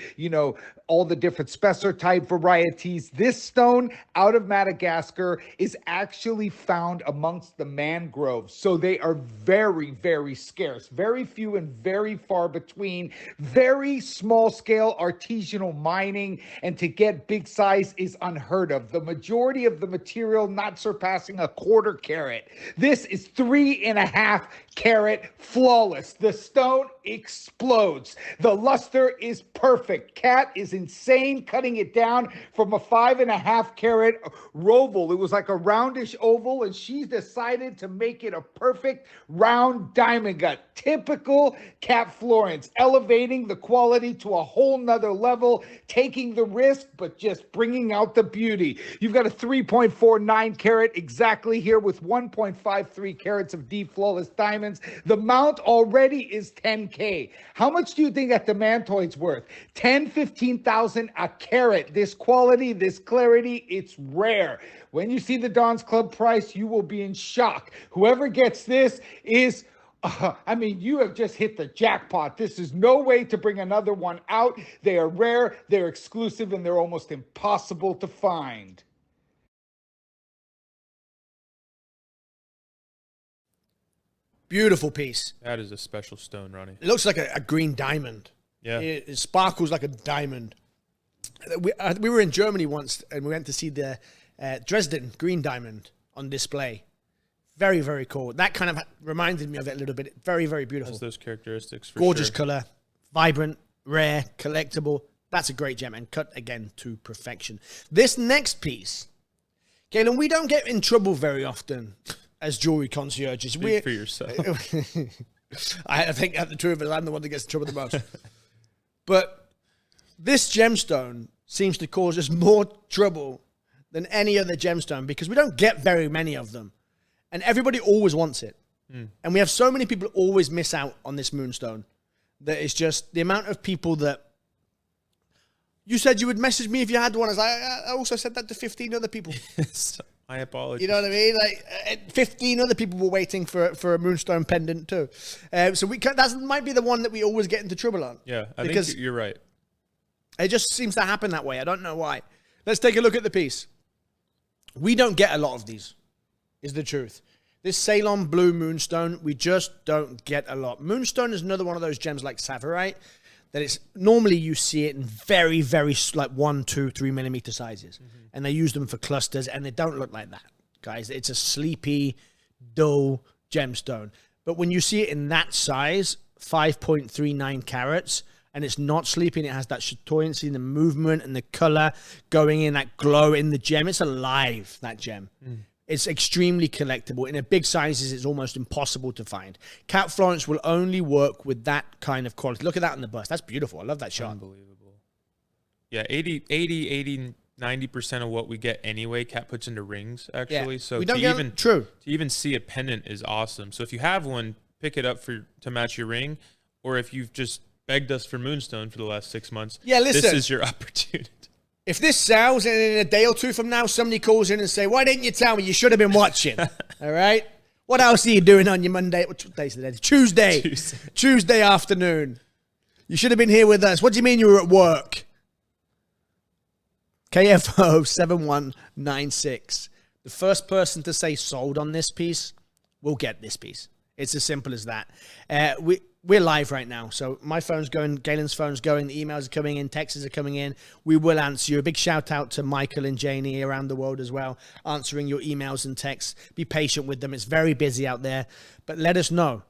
C: all the different spessor type varieties, this stone out of Madagascar is actually found amongst the mangroves. So they are very, very scarce, very few and very far between, very small scale artisanal mining, and to get big size is unheard of. The majority of the material not surpassing a 1/4 carat. This is 3.5 carat flawless. The stone explodes. The luster is perfect. Cat is insane cutting it down from a 5.5 carat roval. It was like a roundish oval, and she decided to make it a perfect round diamond gut. Typical Cat Florence, elevating the quality to a whole nother level, taking the risk, but just bringing out the beauty. You've got a 3.49 carat exactly here with 1.53 carats of deep flawless diamonds. The mount already is 10K. How much do you think that Demantoid's worth? 10, 15,000 a carat. This quality, this clarity, it's rare. When you see the Don's Club price, you will be in shock. Whoever gets this is... you have just hit the jackpot. This is no way to bring another one out. They are rare, they're exclusive, and they're almost impossible to find.
A: Beautiful piece.
B: That is a special stone, Ronnie.
A: It looks like a green diamond.
B: Yeah.
A: It sparkles like a diamond. We were in Germany once, and we went to see the Dresden green diamond on display. Very, very cool. That kind of reminded me of it a little bit. Very, very beautiful.
B: Has those characteristics for
A: Gorgeous
B: sure.
A: color, vibrant, rare, collectible. That's a great gem and cut again to perfection. This next piece, Galen, we don't get in trouble very often as jewelry concierges.
B: Speak for yourself.
A: I think at the two of us, I'm the one that gets in trouble the most. But this gemstone seems to cause us more trouble than any other gemstone because we don't get very many of them. And everybody always wants it. And we have so many people always miss out on this moonstone that it's just the amount of people that you said you would message me if you had one. I also said that to 15 other people.
B: I apologize.
A: You know what I mean? Like 15 other people were waiting for a moonstone pendant too. So that might be the one that we always get into trouble on.
B: Yeah, I think you're right.
A: It just seems to happen that way. I don't know why. Let's take a look at the piece. We don't get a lot of these, is the truth. This Ceylon blue moonstone, we just don't get a lot. Moonstone is another one of those gems like savorite that it's normally you see it in very, very like 1, 2, 3 millimeter sizes. And they use them for clusters and they don't look like that, guys. It's a sleepy, dull gemstone. But when you see it in that size, 5.39 carats, and it's not sleepy and it has that chatoyancy and the movement and the color going in, that glow in the gem. It's alive, that gem. It's extremely collectible. In a big sizes, it's almost impossible to find. Cat Florence will only work with that kind of quality. Look at that on the bust. That's beautiful. I love that shot.
B: Unbelievable. Yeah, 90% of what we get anyway, Cat puts into rings, actually.
A: Yeah.
B: So
A: we don't
B: to even see a pendant is awesome. So if you have one, pick it up to match your ring. Or if you've just begged us for moonstone for the last 6 months, this is your opportunity. If
A: this sells and in a day or two from now, somebody calls in and say, why didn't you tell me? You should have been watching. All right? What else are you doing on your Monday? What day's the day? Tuesday afternoon. You should have been here with us. What do you mean you were at work? KFO 7196. The first person to say sold on this piece will get this piece. It's as simple as that. We're live right now, so my phone's going, Galen's phone's going, the emails are coming in, texts are coming in. We will answer you. A big shout out to Michael and Janie around the world as well, answering your emails and texts. Be patient with them. It's very busy out there, but let us know,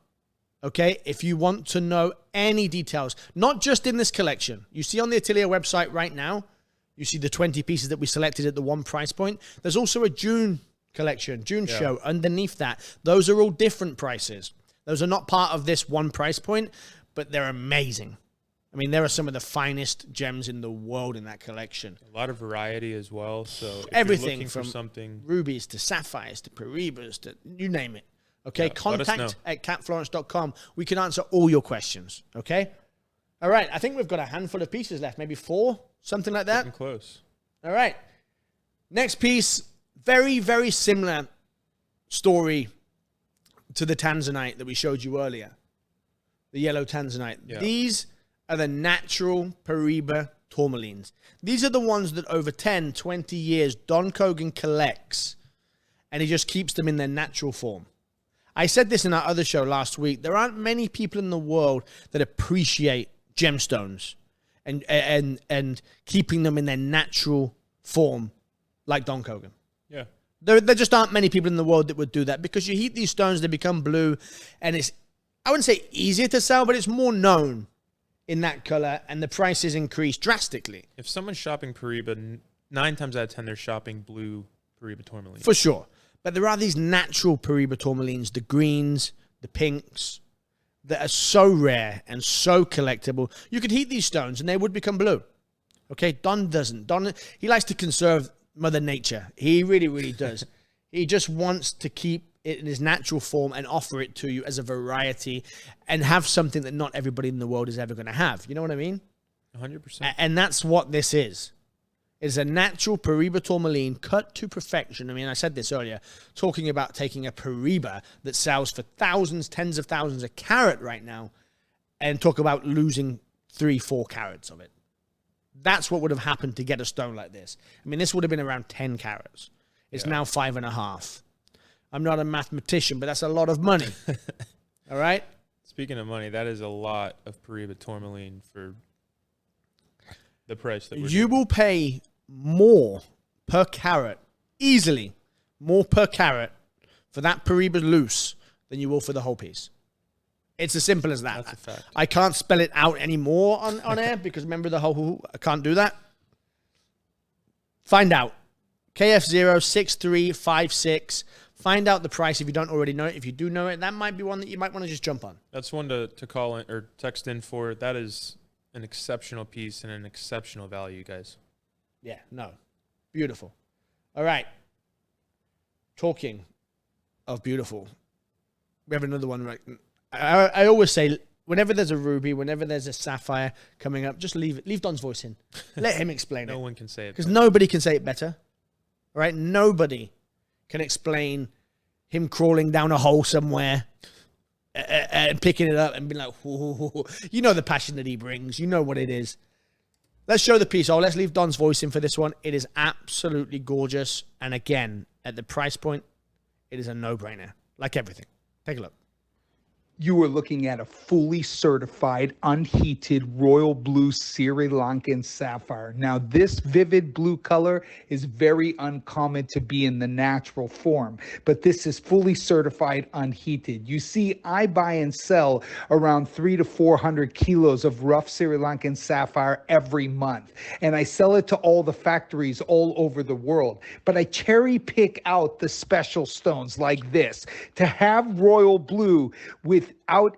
A: okay? If you want to know any details, not just in this collection. You see on the Atelier website right now, you see the 20 pieces that we selected at the one price point. There's also a June collection, June show underneath that. Those are all different prices. Those are not part of this one price point, but they're amazing. I mean, there are some of the finest gems in the world in that collection.
B: A lot of variety as well. So if
A: everything
B: you're
A: from
B: something
A: rubies to sapphires to paribas to you name it. Okay, contact at catflorence.com. We can answer all your questions. Okay. All right. I think we've got a handful of pieces left, maybe 4, something like that.
B: Getting close.
A: All right. Next piece, very, very similar story to the Tanzanite that we showed you earlier. The yellow Tanzanite. Yeah. These are the natural pariba tourmalines. These are the ones that over 10, 20 years, Don Kogan collects, and he just keeps them in their natural form. I said this in our other show last week. There aren't many people in the world that appreciate gemstones and keeping them in their natural form like Don Kogan.
B: Yeah.
A: There just aren't many people in the world that would do that because you heat these stones, they become blue, and it's, I wouldn't say easier to sell, but it's more known in that color, and the prices increase drastically.
B: If someone's shopping pariba, 9 times out of 10, they're shopping blue pariba tourmaline.
A: For sure. But there are these natural pariba tourmalines, the greens, the pinks, that are so rare and so collectible. You could heat these stones and they would become blue. Okay, Don doesn't. Don, he likes to conserve Mother Nature. He really, really does. He just wants to keep it in his natural form and offer it to you as a variety and have something that not everybody in the world is ever going to have. You know what I mean?
B: 100%.
A: And that's what this is. It's a natural pariba tourmaline cut to perfection. I mean, I said this earlier, talking about taking a pariba that sells for thousands, tens of thousands a carat right now, and talk about losing 3-4 carats of it. That's what would have happened to get a stone like this. I mean, this would have been around 10 carats. It's now 5.5. I'm not a mathematician, but that's a lot of money. All right?
B: Speaking of money, that is a lot of pariba tourmaline for the price that
A: you will pay more per carat, easily more per carat for that pariba loose than you will for the whole piece. It's as simple as that.
B: That's a fact.
A: I can't spell it out anymore on air because remember the whole, I can't do that. Find out. KF06356. Find out the price if you don't already know it. If you do know it, that might be one that you might want to just jump on.
B: That's one to call in or text in for. That is an exceptional piece and an exceptional value, guys.
A: Yeah, no. Beautiful. All right. Talking of beautiful, we have another one. Right? I always say, whenever there's a ruby, whenever there's a sapphire coming up, just leave it. Leave Don's voice in. Let him explain it.
B: No one can say it.
A: Because nobody can say it better. All right? Nobody can explain him crawling down a hole somewhere and picking it up and being like, whoa. You know the passion that he brings. You know what it is. Let's show the piece. Oh, let's leave Don's voice in for this one. It is absolutely gorgeous. And again, at the price point, it is a no-brainer. Like everything. Take a look.
C: You are looking at a fully certified, unheated royal blue Sri Lankan sapphire. Now, this vivid blue color is very uncommon to be in the natural form, but this is fully certified, unheated. You see, I buy and sell around 300 to 400 kilos of rough Sri Lankan sapphire every month, and I sell it to all the factories all over the world. But I cherry pick out the special stones like this. To have royal blue without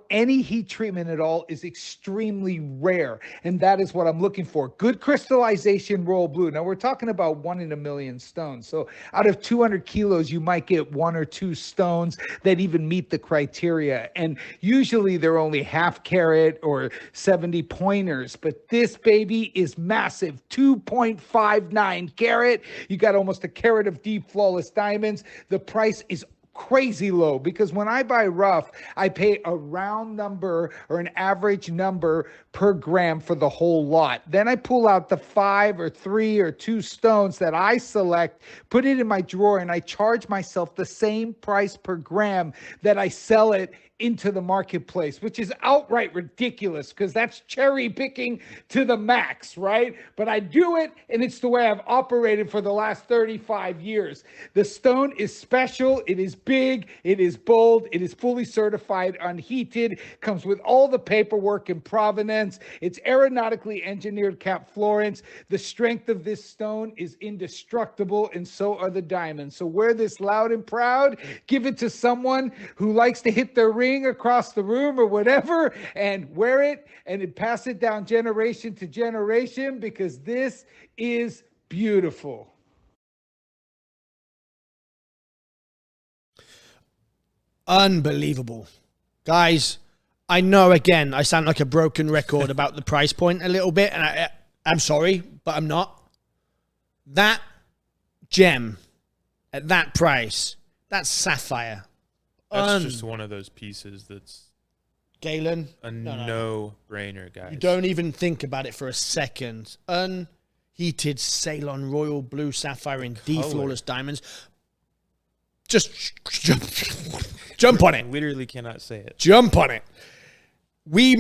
C: any heat treatment at all is extremely rare, and that is what I'm looking for. Good crystallization royal blue. Now we're talking about 1 in a million stones, so out of 200 kilos you might get 1 or 2 stones that even meet the criteria, and usually they're only half carat or 70 pointers, but this baby is massive. 2.59 carat. You got almost a carat of deep flawless diamonds. The price is crazy low, because when I buy rough, I pay a round number or an average number per gram for the whole lot. Then I pull out the 5 or 3 or 2 stones that I select, put it in my drawer, and I charge myself the same price per gram that I sell it into the marketplace, which is outright ridiculous because that's cherry picking to the max, right? But I do it, and it's the way I've operated for the last 35 years. The stone is special. It is big. It is bold. It is fully certified, unheated, comes with all the paperwork and provenance. It's aeronautically engineered Cap Florence. The strength of this stone is indestructible, and so are the diamonds. So wear this loud and proud. Give it to someone who likes to hit their ring across the room or whatever, and wear it and pass it down generation to generation, because this is beautiful.
A: Unbelievable. Guys, I know, again, I sound like a broken record about the price point a little bit, and I'm sorry, but I'm not. That gem at that price, that sapphire.
B: That's just one of those pieces that's
A: Galen,
B: a no-brainer, guys.
A: You don't even think about it for a second. Unheated Ceylon royal blue sapphire in D flawless diamonds. Just jump on it.
B: I literally cannot say it.
A: Jump on it. We're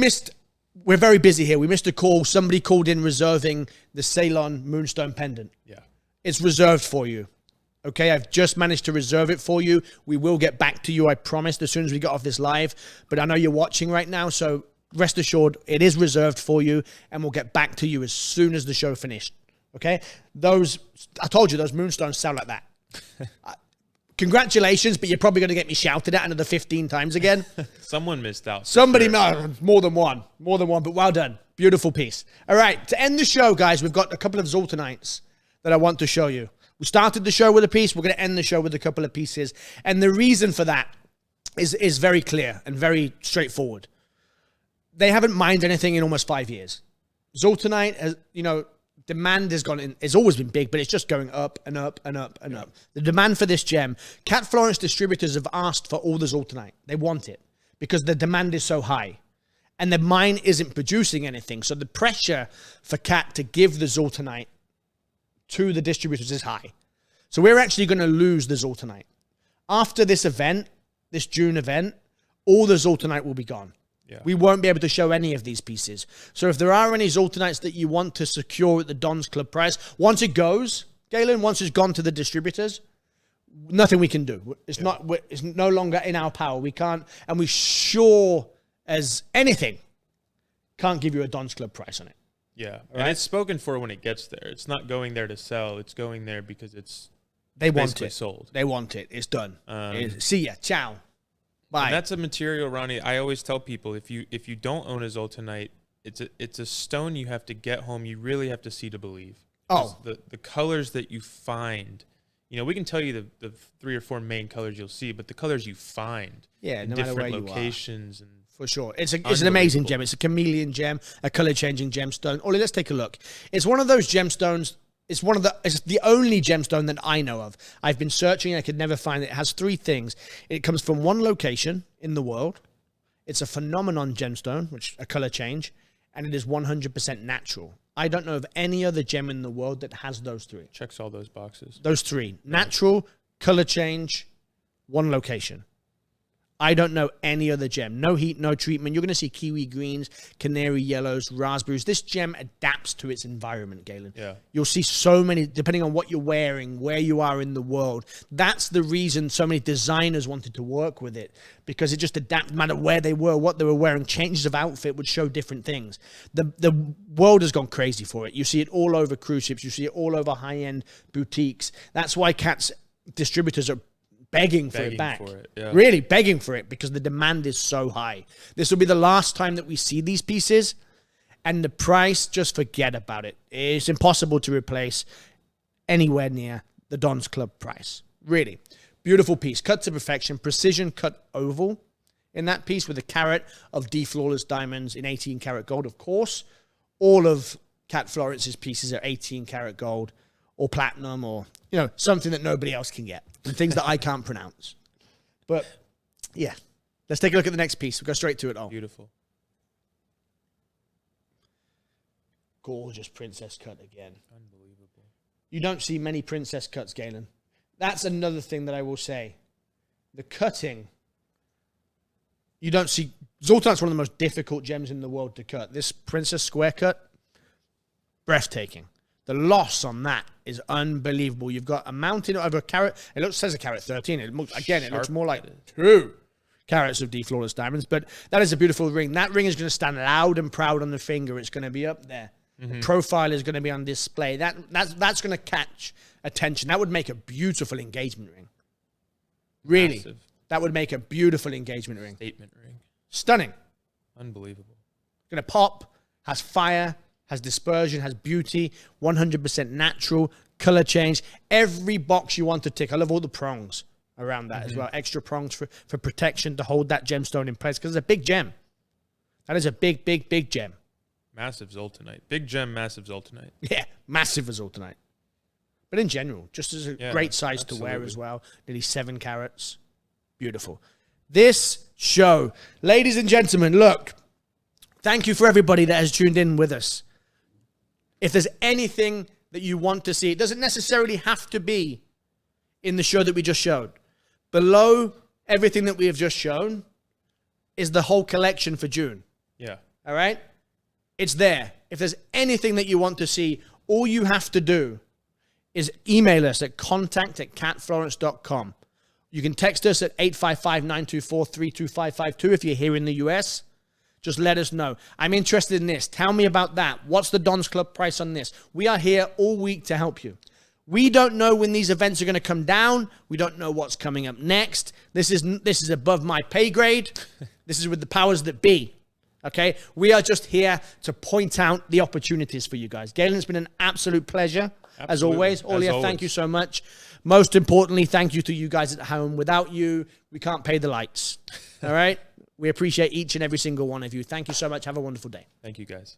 A: very busy here. We missed a call. Somebody called in reserving the Ceylon moonstone pendant.
B: Yeah.
A: It's reserved for you. Okay, I've just managed to reserve it for you. We will get back to you, I promised, as soon as we get off this live. But I know you're watching right now, so rest assured, it is reserved for you, and we'll get back to you as soon as the show finished. Okay? I told you, those moonstones sound like that. Congratulations, but you're probably going to get me shouted at another 15 times again.
B: Someone missed out.
A: Somebody, more than one, but well done. Beautiful piece. All right, to end the show, guys, we've got a couple of Zoltanites that I want to show you. We started the show with a piece. We're going to end the show with a couple of pieces. And the reason for that is very clear and very straightforward. They haven't mined anything in almost 5 years. Zoltanite, has, demand has gone in. It's always been big, but it's just going up and up and up and up. The demand for this gem, Cat Florence distributors have asked for all the Zoltanite. They want it because the demand is so high. And the mine isn't producing anything. So the pressure for Cat to give the Zoltanite to the distributors is high. So we're actually going to lose the Zoltanite. After this event, this June event, all the Zoltanite will be gone. Yeah. We won't be able to show any of these pieces. So if there are any Zoltanites that you want to secure at the Don's Club price, once it goes, Galen, once it's gone to the distributors, nothing we can do. It's no longer in our power. We can't, and we sure as anything, can't give you a Don's Club price on it.
B: Yeah. And it's spoken for when it gets there. It's not going there to sell. It's going there because it's
A: They want
B: basically
A: it.
B: sold.
A: They want it. It's done. See ya. Ciao. Bye.
B: And that's a material, Ronnie. I always tell people, if you don't own a Zoltanite, it's a stone you have to get home. You really have to see to believe.
A: Oh.
B: The colors that you find, you know, we can tell you the 3 or 4 main colors you'll see, but the colors you find in
A: no matter where
B: different
A: you
B: locations and
A: for sure. It's an amazing gem. It's a chameleon gem, a color-changing gemstone. Ollie, let's take a look. It's one of those gemstones. It's the only gemstone that I know of. I've been searching. I could never find it. It has 3 things. It comes from one location in the world. It's a phenomenon gemstone, which a color change, and it is 100% natural. I don't know of any other gem in the world that has those 3.
B: checks all those boxes.
A: Those 3. Natural, color change, one location. I don't know any other gem. No heat, no treatment. You're going to see kiwi greens, canary yellows, raspberries. This gem adapts to its environment, Galen.
B: Yeah.
A: You'll see so many, depending on what you're wearing, where you are in the world. That's the reason so many designers wanted to work with it, because it just adapted, no matter where they were, what they were wearing. Changes of outfit would show different things. The world has gone crazy for it. You see it all over cruise ships. You see it all over high-end boutiques. That's why Cat's distributors are begging for it back. Really begging for it, because the demand is so high. This will be the last time that we see these pieces, and the price, just forget about it. It's impossible to replace anywhere near the Don's Club price. Really. Beautiful piece. Cut to perfection. Precision cut oval in that piece with a carat of D-flawless diamonds in 18 karat gold, of course. All of Cat Florence's pieces are 18 karat gold or platinum, or, you know, something that nobody else can get, and things that I can't pronounce. But yeah, let's take a look at the next piece. We'll go straight to it all.
B: Beautiful.
A: Gorgeous princess cut again.
B: Unbelievable.
A: You don't see many princess cuts, Galen. That's another thing that I will say. The cutting, you don't see. Zoltanite's one of the most difficult gems in the world to cut. This princess square cut, breathtaking. The loss on that is unbelievable. You've got a mountain over a carat. Says a carat 13. It looks more like 2 carats of D-flawless diamonds. But that is a beautiful ring. That ring is going to stand loud and proud on the finger. It's going to be up there. The profile is going to be on display. That's going to catch attention. That would make a beautiful engagement ring. Really. Massive. That would make a beautiful engagement ring.
B: Statement ring.
A: Stunning.
B: Unbelievable.
A: Going to pop. Has fire. Has dispersion, has beauty, 100% natural, color change. Every box you want to tick. I love all the prongs around that as well. Extra prongs for protection to hold that gemstone in place, because it's a big gem. That is a big, big, big gem.
B: Massive Zoltanite. Big gem, massive Zoltanite.
A: Yeah, massive Zoltanite. But in general, just as a great size to wear as well. Nearly 7 carats. Beautiful. This show, ladies and gentlemen, look, thank you for everybody that has tuned in with us. If there's anything that you want to see, it doesn't necessarily have to be in the show that we just showed. Below everything that we have just shown is the whole collection for June.
B: Yeah.
A: All right? It's there. If there's anything that you want to see, all you have to do is email us at contact@catflorence.com. You can text us at 855-924-32552 if you're here in the US. Just let us know. I'm interested in this. Tell me about that. What's the Don's Club price on this? We are here all week to help you. We don't know when these events are going to come down. We don't know what's coming up next. This is above my pay grade. This is with the powers that be. Okay? We are just here to point out the opportunities for you guys. Galen, it's been an absolute pleasure. Absolutely. As always. Olia, thank you so much. Most importantly, thank you to you guys at home. Without you, we can't pay the lights. All right? We appreciate each and every single one of you. Thank you so much. Have a wonderful day.
B: Thank you, guys.